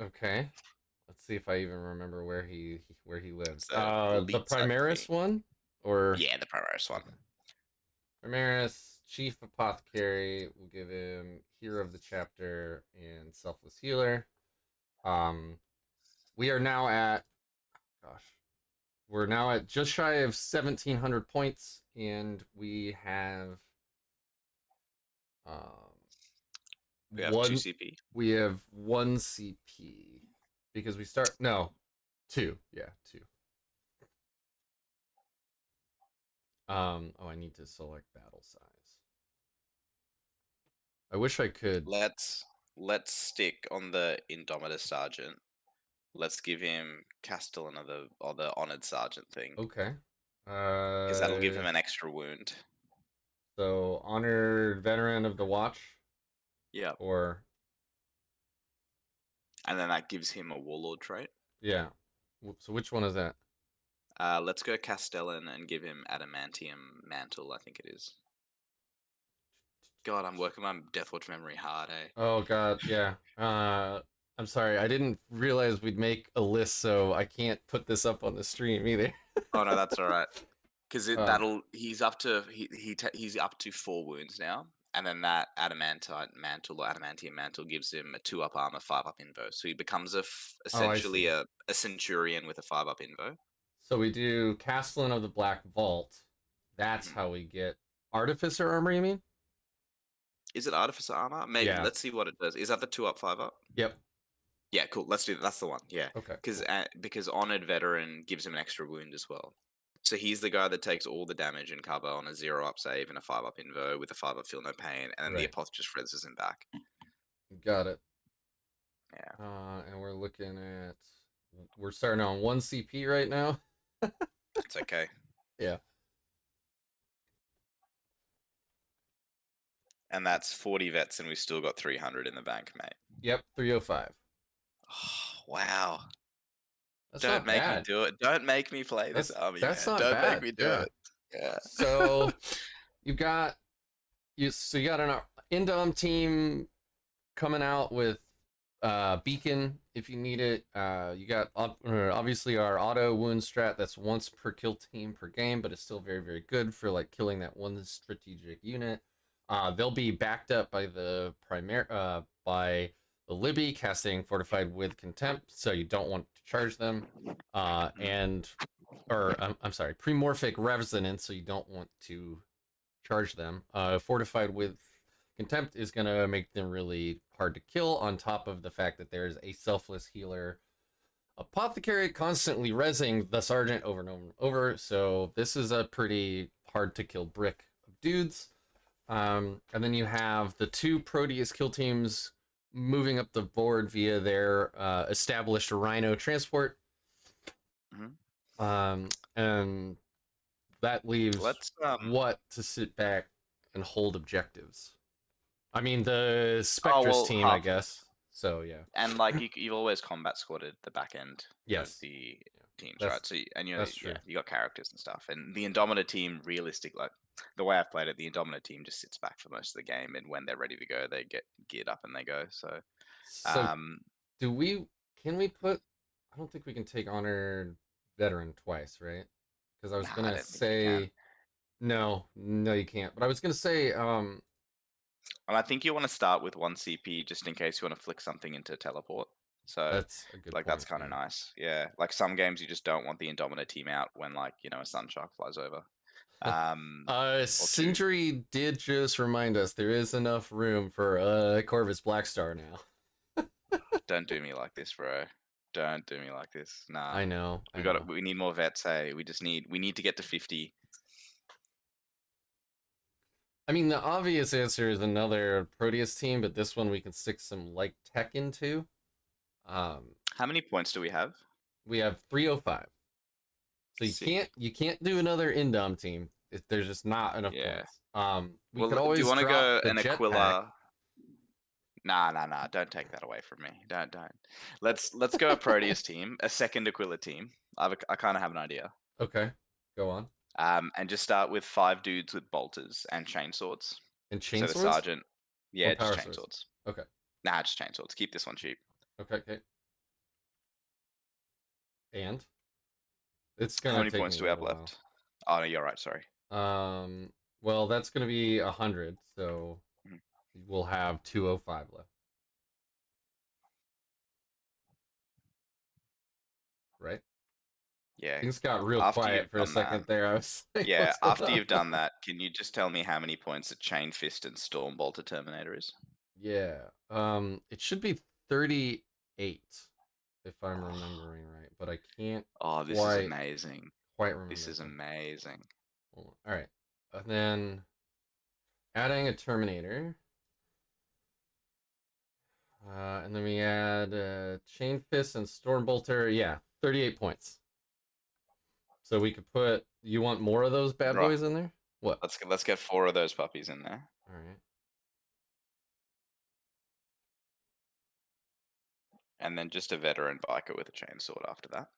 okay. Let's see if I even remember where he lives. So The Primaris one, or yeah, the Primaris one. Okay. Primaris, Chief Apothecary. We'll give him Hero of the Chapter and Selfless Healer. We are now at, we're now at just shy of 1,700 points, and we have We have 2 CP. We have 1 CP because we start 2. Yeah, 2. I need to select battle size. I wish I could. Let's stick on the Indomitus Sergeant. Let's give him Castellan or the Honored Sergeant thing. Okay. Because that'll give him an extra wound. So Honored Veteran of the Watch. Yeah. Or. And then that gives him a Warlord trait. Yeah. So which one is that? Let's go Castellan and give him Adamantium Mantle, I think it is. God, I'm working my Deathwatch memory hard, eh? Oh god, yeah. I'm sorry, I didn't realize we'd make a list, so I can't put this up on the stream either. Oh no, that's all right. Because he's up to he's up to 4 wounds now, and then that Adamantite Mantle or Adamantium Mantle gives him a 2-up armor, 5-up invo. So he becomes essentially a Centurion with a 5-up invo. So we do Castellan of the Black Vault. That's how we get Artificer armor, you mean? Is it Artificer armor? Maybe. Yeah. Let's see what it does. Is that the 2-up, 5-up? Yep. Yeah, cool. Let's do that. That's the one. Yeah. Okay. Because Honored Veteran gives him an extra wound as well. So he's the guy that takes all the damage and cover on a 0-up save and a 5-up invo with a 5-up feel no pain, and then the apoth just rezzes him back. Got it. Yeah. And we're starting on 1 CP right now. It's okay. Yeah. And that's 40 vets, and we've still got 300 in the bank, mate. Yep, 305. Oh, wow. That's Don't not make bad. me do it. Don't make me play this army. That's man. not Don't bad. make me do it. Yeah. So you got an Indom team coming out with Beacon if you need it. You got obviously our auto wound strat that's once per kill team per game, but it's still very, very good for like killing that one strategic unit. They'll be backed up by the by the Libby casting Fortified with Contempt, so you don't want to charge them. I'm sorry, Premorphic Resonance, so you don't want to charge them. Fortified with Contempt is going to make them really hard to kill, on top of the fact that there's a selfless healer apothecary constantly rezzing the sergeant over and over and over, so this is a pretty hard to kill brick of dudes. And then you have the 2 Proteus kill teams moving up the board via their established Rhino transport. And that leaves what to sit back and hold objectives. I mean, the Spectrus team, I guess. So, yeah. And, like, you've always combat squatted the back end of the teams, right? So, you got characters and stuff. And the Indomitor team, realistic, like, the way I've played it, the Indomitor team just sits back for most of the game, and when they're ready to go, they get geared up and they go. So can we put... I don't think we can take Honored Veteran twice, right? Because I was going to say... No, you can't. But I was going to say... Well, I think you want to start with 1 CP just in case you want to flick something into teleport. So that's a good point, that's kind of nice. Yeah. Like some games you just don't want the Indomitor team out when, like, a Sunshark flies over. Sindri did just remind us there is enough room for Corvus Blackstar now. Don't do me like this, bro. Don't do me like this. Nah. I know. I know. We need more vets, hey. We need to get to 50. I mean, the obvious answer is another Proteus team, but this one we can stick some like tech into. How many points do we have? We have 305. So Sick. you can't do another Indom team if there's just not enough Yeah. points. We Well, could do you always want to drop go the an jetpack. Aquila? Nah. Don't take that away from me. Don't. Let's go a Proteus team, a second Aquila team. I kind of have an idea. Okay, go on. And just start with 5 dudes with bolters and chainswords. And So the chainswords sergeant, or yeah, just power swords? chainswords. Okay, Nah, just chainswords. Keep this one cheap. okay. And it's How gonna many take points me do a we have little while. left? Oh no, you're right. Sorry. Well, that's gonna be 100, so Mhm. we'll have 205 left. Right? Yeah. Things got real After you've quiet for a done that, second there. I was like, yeah. what's going After on? you've done that, can you just tell me how many points a chain fist and storm bolter terminator is? Yeah. It should be 38 if I'm Oh, remembering right, but I can't oh, this is quite amazing. remember. This is So, amazing. hold on. All right. And then adding a Terminator. And then we add Chain Fist and Storm Bolter. Yeah, 38 points. So we could put. You want more of those bad Right. boys in there? What? Let's get 4 of those puppies in there. All right. And then just a veteran biker with a chainsword after that.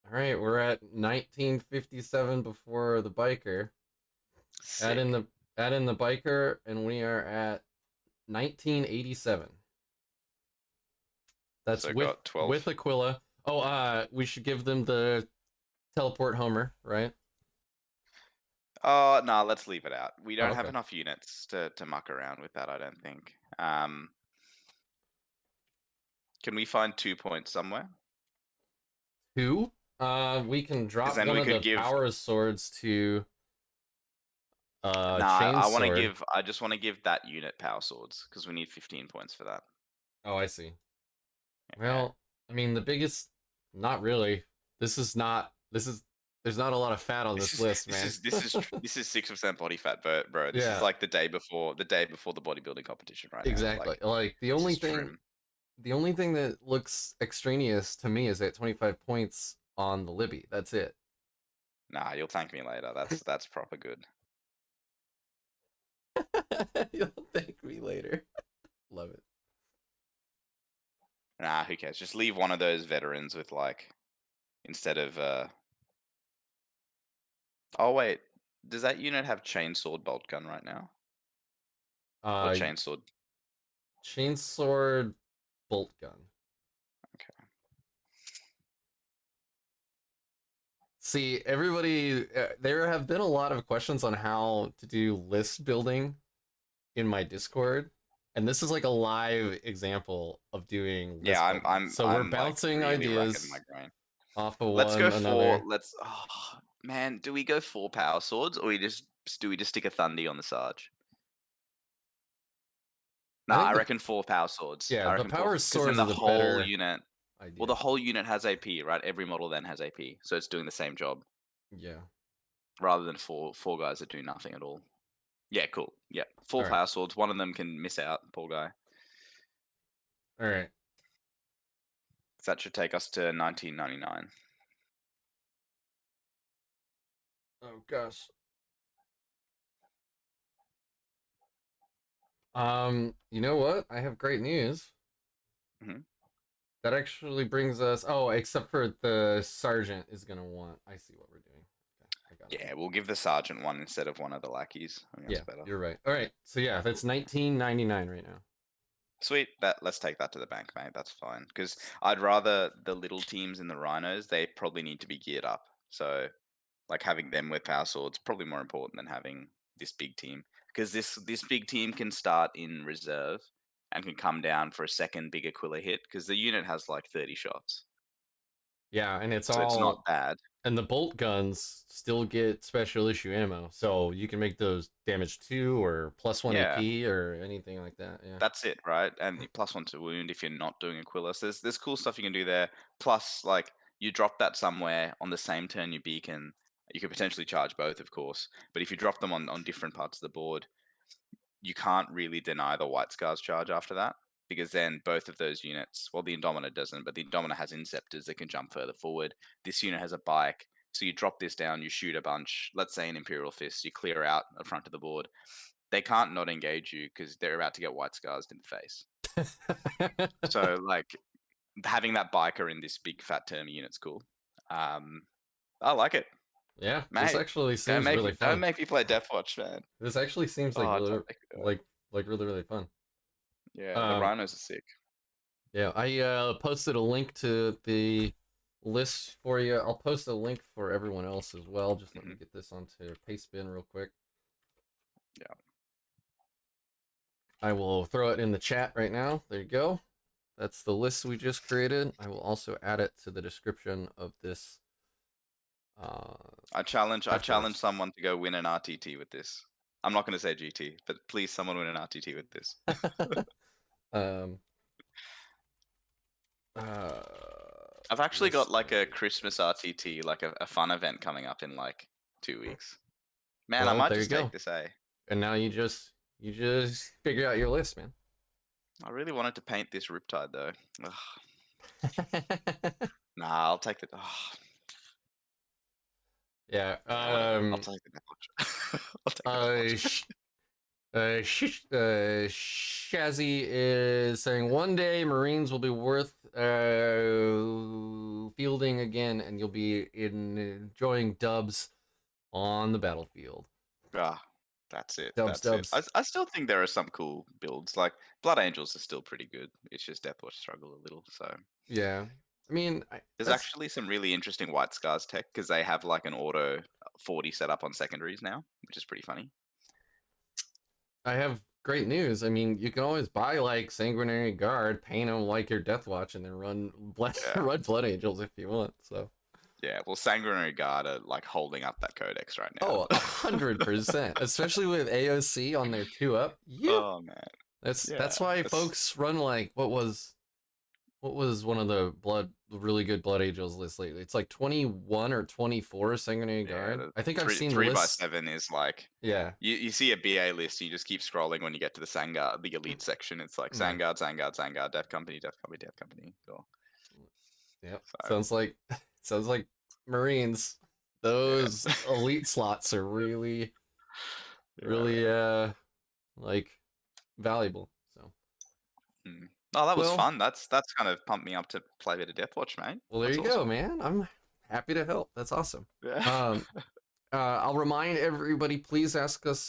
All right. We're at 1957 before the biker. Sick. Add in the biker, and we are at 1987. That's So got 12. with Aquila. Oh, we should give them the teleport Homer, right? Oh, no, let's leave it out. We don't have Okay. enough units to muck around with that, I don't think. Can we find 2 points somewhere? 2. We can drop then one we of could the give. power swords to Nah, chain sword. I just want to give that unit power swords because we need 15 points for that. Oh, I see. Yeah. Well, I mean, the biggest, not really. This is. There's not a lot of fat on this list, man. This is 6% body fat, bro. This Yeah. is like the day before the bodybuilding competition right Exactly. now. Like the only thing that looks extraneous to me is that 25 points on the Libby. That's it. Nah, you'll thank me later. That's proper good. You'll thank me later. Love it. Nah, who cares? Just leave one of those veterans with like instead of Oh wait, does that unit have chainsword bolt gun right now? Or chainsword? Chainsword bolt gun. Okay. See, everybody, there have been a lot of questions on how to do list building in my Discord, and this is like a live example of doing list Yeah, building. So we're bouncing like, really ideas racking my brain. off of Let's one go another. Oh, man, do we go 4 power swords or do we just stick a Thundy on the Sarge? Nah, I reckon 4 power swords. Yeah, I the reckon power 'cause swords then is the a whole better unit. idea. Well, the whole unit has AP, right? Every model then has AP, so it's doing the same job. Yeah. Rather than four guys that do nothing at all. Yeah, cool. Yeah, 4 All right. power swords. One of them can miss out, poor guy. All right. That should take us to 1999. Oh gosh. You know what? I have great news. Mhm. That actually brings us. Oh, except for the sergeant is gonna want. I see what we're doing. Okay, I got it. Yeah, we'll give the sergeant one instead of one of the lackeys. I think Yeah, that's better. you're right. All right. So yeah, that's 1999 right now. Sweet. Let's take that to the bank, mate. That's fine. Because I'd rather the little teams in the rhinos. They probably need to be geared up. So, like having them with power swords probably more important than having this big team. Because this big team can start in reserve and can come down for a second big Aquila hit. Because the unit has like 30 shots. Yeah, and it's So it's not bad. And the bolt guns still get special issue ammo, so you can make those damage 2 or +1 Yeah, AP or anything like that. Yeah. that's it, right? And +1 to wound if you're not doing Aquila. So there's cool stuff you can do there. Plus, like you drop that somewhere on the same turn you beacon. You could potentially charge both, of course. But if you drop them on different parts of the board, you can't really deny the White Scars charge after that, because then both of those units, well, the Indominator doesn't, but the Indominator has Inceptors that can jump further forward. This unit has a bike, so you drop this down, you shoot a bunch, let's say an Imperial Fist, you clear out the front of the board. They can't not engage you because they're about to get White Scars in the face. So, like, having that biker in this big fat term unit's cool. I like it. Yeah, this Mate, actually seems really don't fun. make me play Deathwatch, man. This actually seems like Oh, really, don't make me do it. really really fun. Yeah, the Um, Rhinos are sick. yeah, I posted a link to the list for you. I'll post a link for everyone else as well. Just let me get this onto Pastebin real quick. Yeah. I will throw it in the chat right now. There you go. That's the list we just created. I will also add it to the description of this. I challenge afterwards. someone to go win an RTT with this. I'm not going to say GT, but please someone win an RTT with this. um, I've actually got list like a idea. Christmas RTT, like a fun event coming up in like 2 weeks. Man, I Well, might there you just go. take this, eh? And now you just figure out your list, man. I really wanted to paint this Riptide though. Nah, I'll take the. Oh, Yeah. yeah, whatever. I'll take the Deathwatch. I'll take the Deathwatch. Shazzy is saying one day Marines will be worth fielding again, and you'll be enjoying dubs on the battlefield. Ah, that's it. Dubs, That's it. dubs. I still think there are some cool builds. Like Blood Angels are still pretty good. It's just Deathwatch struggle a little. So Yeah. I mean, there's that's actually some really interesting White Scars tech because they have like an auto 40 set up on secondaries now, which is pretty funny. I have great news. I mean, you can always buy like Sanguinary Guard, paint them like your Death Watch, and then run Yeah. run Blood Angels if you want. So. Yeah. Well, Sanguinary Guard are like holding up that codex right now. Oh, 100%. Especially with AOC on their 2-up. Yeah. Oh man. Yeah. That's why folks run like what was one of the really good Blood Angels lists lately? It's like 21 or 24 Sanguinary Guard. The I think I've seen three by lists. 7 is like Yeah. you see a BA list, you just keep scrolling when you get to the Sangard, the elite section. It's like Yeah. Sangard, Death Company, Death Company. Cool. Yep. So, Sounds like Marines. Those yeah. elite slots are really really like valuable. So Oh, that was well, fun. That's kind of pumped me up to play a bit of Deathwatch, mate. well, there That's you go, awesome. man. I'm happy to help. That's awesome. Yeah. I'll remind everybody, please ask us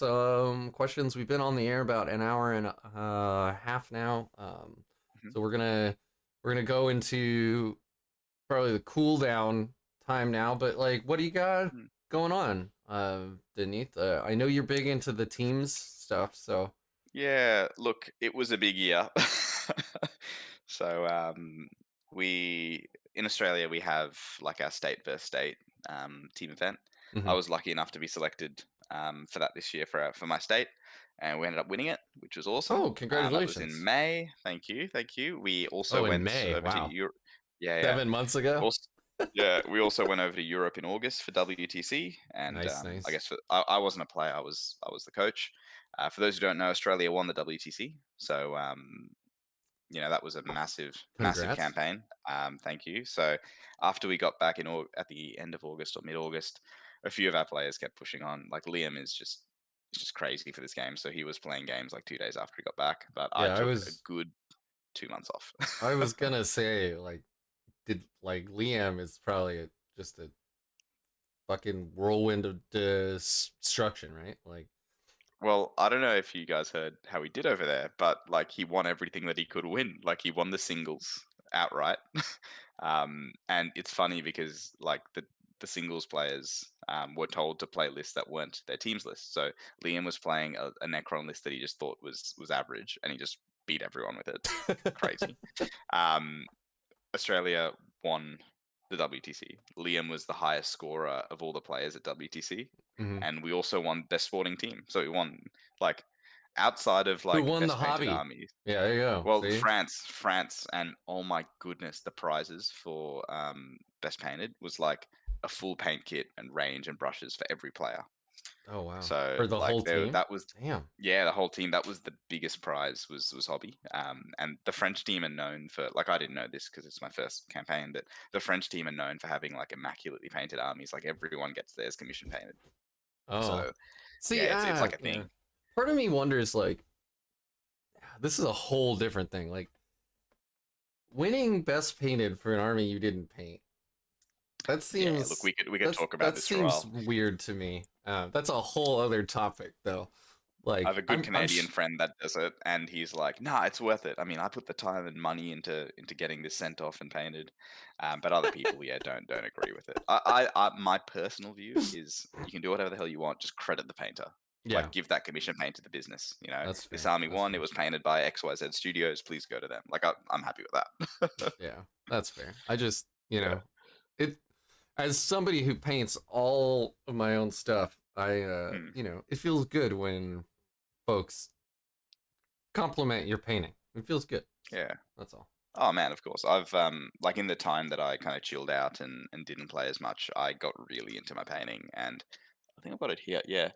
questions. We've been on the air about an hour and a half now. So we're gonna go into probably the cool down time now. But like, what do you got going on, Dineeth? I know you're big into the teams stuff, so Yeah, look, it was a big year. So we in Australia we have like our state versus state team event. I was lucky enough to be selected for that this year for my state, and we ended up winning it, which was awesome. oh, That was in congratulations. May. Thank you, thank you. We also Oh, in went May. over to Wow. Europe. Yeah, yeah. 7 months ago. Also, yeah, we also went over to Europe in August for WTC, and Nice, I nice. guess I wasn't a player; I was the coach. For those who don't know, Australia won the WTC, so that was a massive Congrats. campaign. Thank you. So after we got back at the end of August or mid-August, a few of our players kept pushing on. Like Liam is just crazy for this game, so he was playing games like 2 days after he got back. But I Yeah, took a good 2 months off. I was gonna say like did like Liam is probably just a fucking whirlwind of destruction, right? Like Well, I don't know if you guys heard how he did over there, but like he won everything that he could win. Like he won the singles outright. And it's funny because like the singles players were told to play lists that weren't their team's list. So Liam was playing a Necron list that he just thought was average, and he just beat everyone with it. Crazy. Um, Australia won the WTC. Liam was the highest scorer of all the players at WTC, Mhm. and we also won best sporting team. So we won like outside of Who like won the best painted hobby? armies. Yeah, there you go. Well, See? France, and oh my goodness, the prizes for best painted was like a full paint kit and range and brushes for every player. Oh wow. So For the like whole team? that was Damn. yeah, the whole team. That was the biggest prize was hobby. And the French team are known for like I didn't know this because it's my first campaign, but the French team are known for having like immaculately painted armies. Like everyone gets theirs commission painted. Oh. So yeah, See, it's like a yeah. thing. Part of me wonders, like, this is a whole different thing. Like, winning best painted for an army you didn't paint. That Yeah, look, seems we could talk about that this for a seems while. weird to me. That's a whole other topic, though. I have Like, a good Canadian friend that does it, and he's like, "Nah, it's worth it. I mean, I put the time and money into getting this sent off and painted." But other people, yeah, don't agree with it. My personal view is you can do whatever the hell you want, just credit the painter. yeah, Like, give that commission paint to the business. You know, that's this fair. army That's won. It fair. was painted by XYZ Studios. Please go to them. Like, I'm happy with that. Yeah, that's fair. I just, Yeah. it as somebody who paints all of my own stuff, Hmm. it feels good when folks compliment your painting. It feels good. Yeah. That's all. Oh man, of course. I've like in the time that I kind of chilled out and didn't play as much, I got really into my painting, and I think I've got it here. Yeah,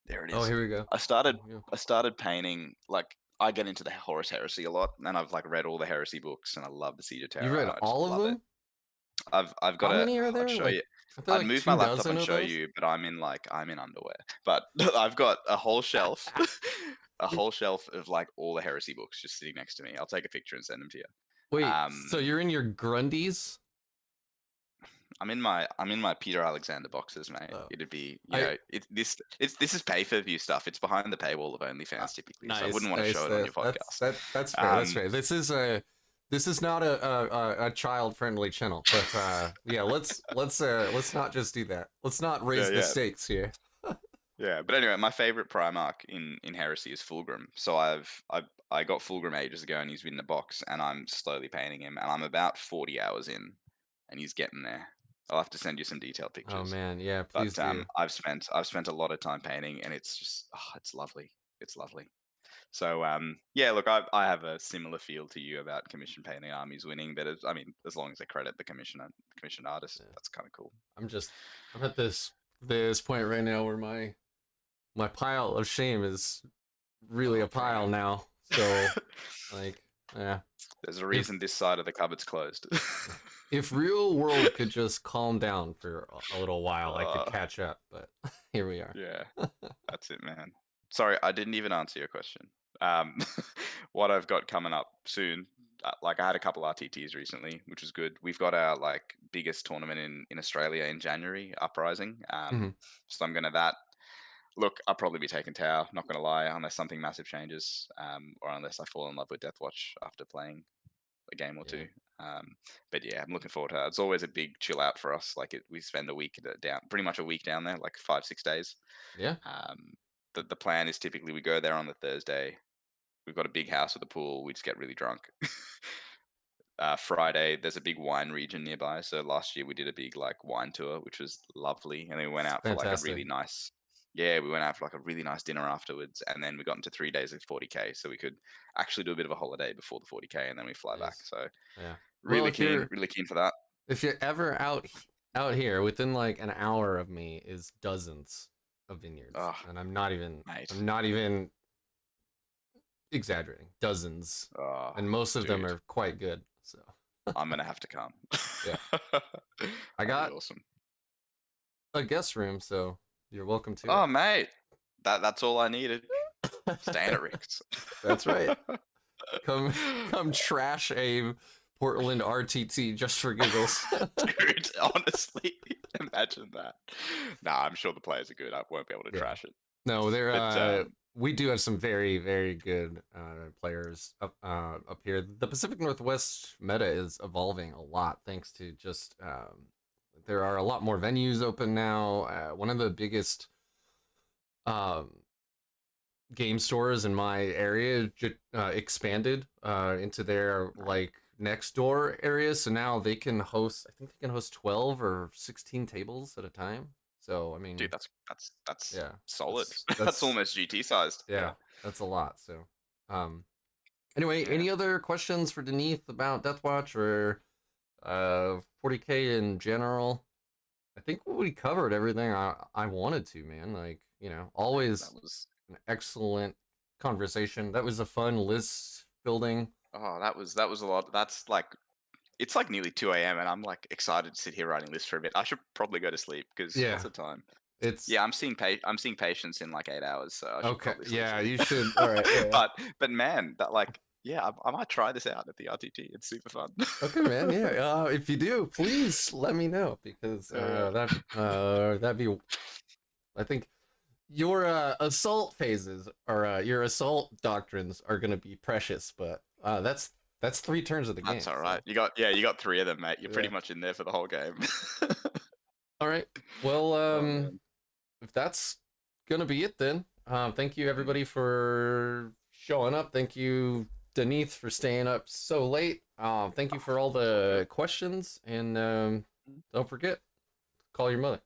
there it Oh, is. here we go. I started Oh, yeah. I started painting like I get into the Horus Heresy a lot, and I've like read all the heresy books, and I love the Siege of You Terror. read I just all of love it. them? I've got How a. many are I'd there? show Like, you. are there I'd like move my laptop 2 dozen and of show those? you, but I'm in underwear. But I've got a whole shelf, a whole shelf of like all the heresy books just sitting next to me. I'll take a picture and send them to you. Wait, so Um, you're in your Grundies? I'm in my Peter Alexander boxes, mate. Oh, It'd be, I this is pay per view stuff. It's behind the paywall of uh, OnlyFans typically, so I nice, wouldn't want to nice. show it on your podcast. That's fair. That's Um, fair. This is not a child friendly channel, but yeah, let's not just do that. Let's not yeah, raise the yeah, stakes here. yeah. But anyway, my favorite Primarch in Heresy is Fulgrim. So I got Fulgrim ages ago, and he's been in the box, and I'm slowly painting him, and I'm about 40 hours in, and he's getting there. I'll have to send you some detailed Oh pictures. man, yeah, please But do. I've spent a lot of time painting, and it's just it's lovely. It's lovely. So yeah, look, I have a similar feel to you about commission painting armies winning, but I mean, as long as they credit the commissioned artist, Yeah. that's kind of cool. I'm at this point right now where my pile of shame is really Oh a pile damn! now. So like, yeah. There's a If reason this side of the cupboard's closed. if real world could just calm down for a little while, I could uh, catch up. But here we are. yeah, that's it, man. Sorry, I didn't even answer your question. Um, what I've got coming up soon. Like I had a couple RTTs recently, which was good. We've got our like biggest tournament in Australia in January, Uprising. Hmm. So I'm gonna that. Look, I'll probably be taking Tau, not gonna lie, unless something massive changes, or unless I fall in love with Deathwatch after playing a game or Yeah. two. But yeah, I'm looking forward to that. It's always a big chill out for us. Like we spend a week down, pretty much a week down there, like 5 6 days. Yeah. Um, the plan is typically we go there on the Thursday. We've got a big house with a pool. We just get really drunk. Friday, there's a big wine region nearby. So last year we did a big like wine tour, which was lovely, and then we went out for like a Fantastic. really nice. Yeah, we went out for like a really nice dinner afterwards, and then we got into 3 days of 40K, so we could actually do a bit of a holiday before the 40K, and then we fly back. Nice. So Yeah. Well, really keen for that. if you're ever out here, within like an hour of me is dozens of vineyards, Oh, and mate. I'm not even exaggerating. Dozens, Oh, and most of them dude, are quite good. So I'm gonna have to come. yeah, I That'd be got awesome. a guest room, so you're welcome to Oh, it. mate, that's all I needed. Staying at Rick's. That's right. Come trash a Portland RTT just for giggles. Dude, honestly, imagine that. Nah, I'm sure the players are good. I won't be able to Yeah. trash it. No, But we do have some very, very good players up here. The Pacific Northwest meta is evolving a lot thanks to just there are a lot more venues open now. One of the biggest um, game stores in my area expanded into their like next door area, so now they can host. I think they can host 12 or 16 tables at a time. So I mean, Dude, that's yeah, solid. That's that's almost GT sized. yeah, Yeah. that's a lot. So, um, anyway, Yeah. any other questions for Dineeth about Deathwatch or 40K in general? I think we covered everything I wanted to, man. Like, That always was an excellent conversation. That was a fun list building. that was a lot. That's like it's like nearly 2 a.m. and I'm like excited to sit here writing lists for a bit. I should probably go to sleep because what's Yeah, the time? it's Yeah, I'm seeing patients in like 8 hours, so I should okay. probably sleep Yeah, soon. you should. All right. Yeah. But man, that like yeah, I might try this out at the RTT. It's super fun. Okay, man. Yeah. If you do, please let me know because Yeah. that'd be. I think your assault phases or your assault doctrines are gonna be precious, but that's 3 turns of the game. That's all So right. You got 3 of them, mate. You're pretty yeah. much in there for the whole game. All right. Well, Oh man. if that's gonna be it, then thank you everybody for showing up. Thank you, Dineeth, for staying up so late. Thank you for all the questions, and don't forget, call your mother.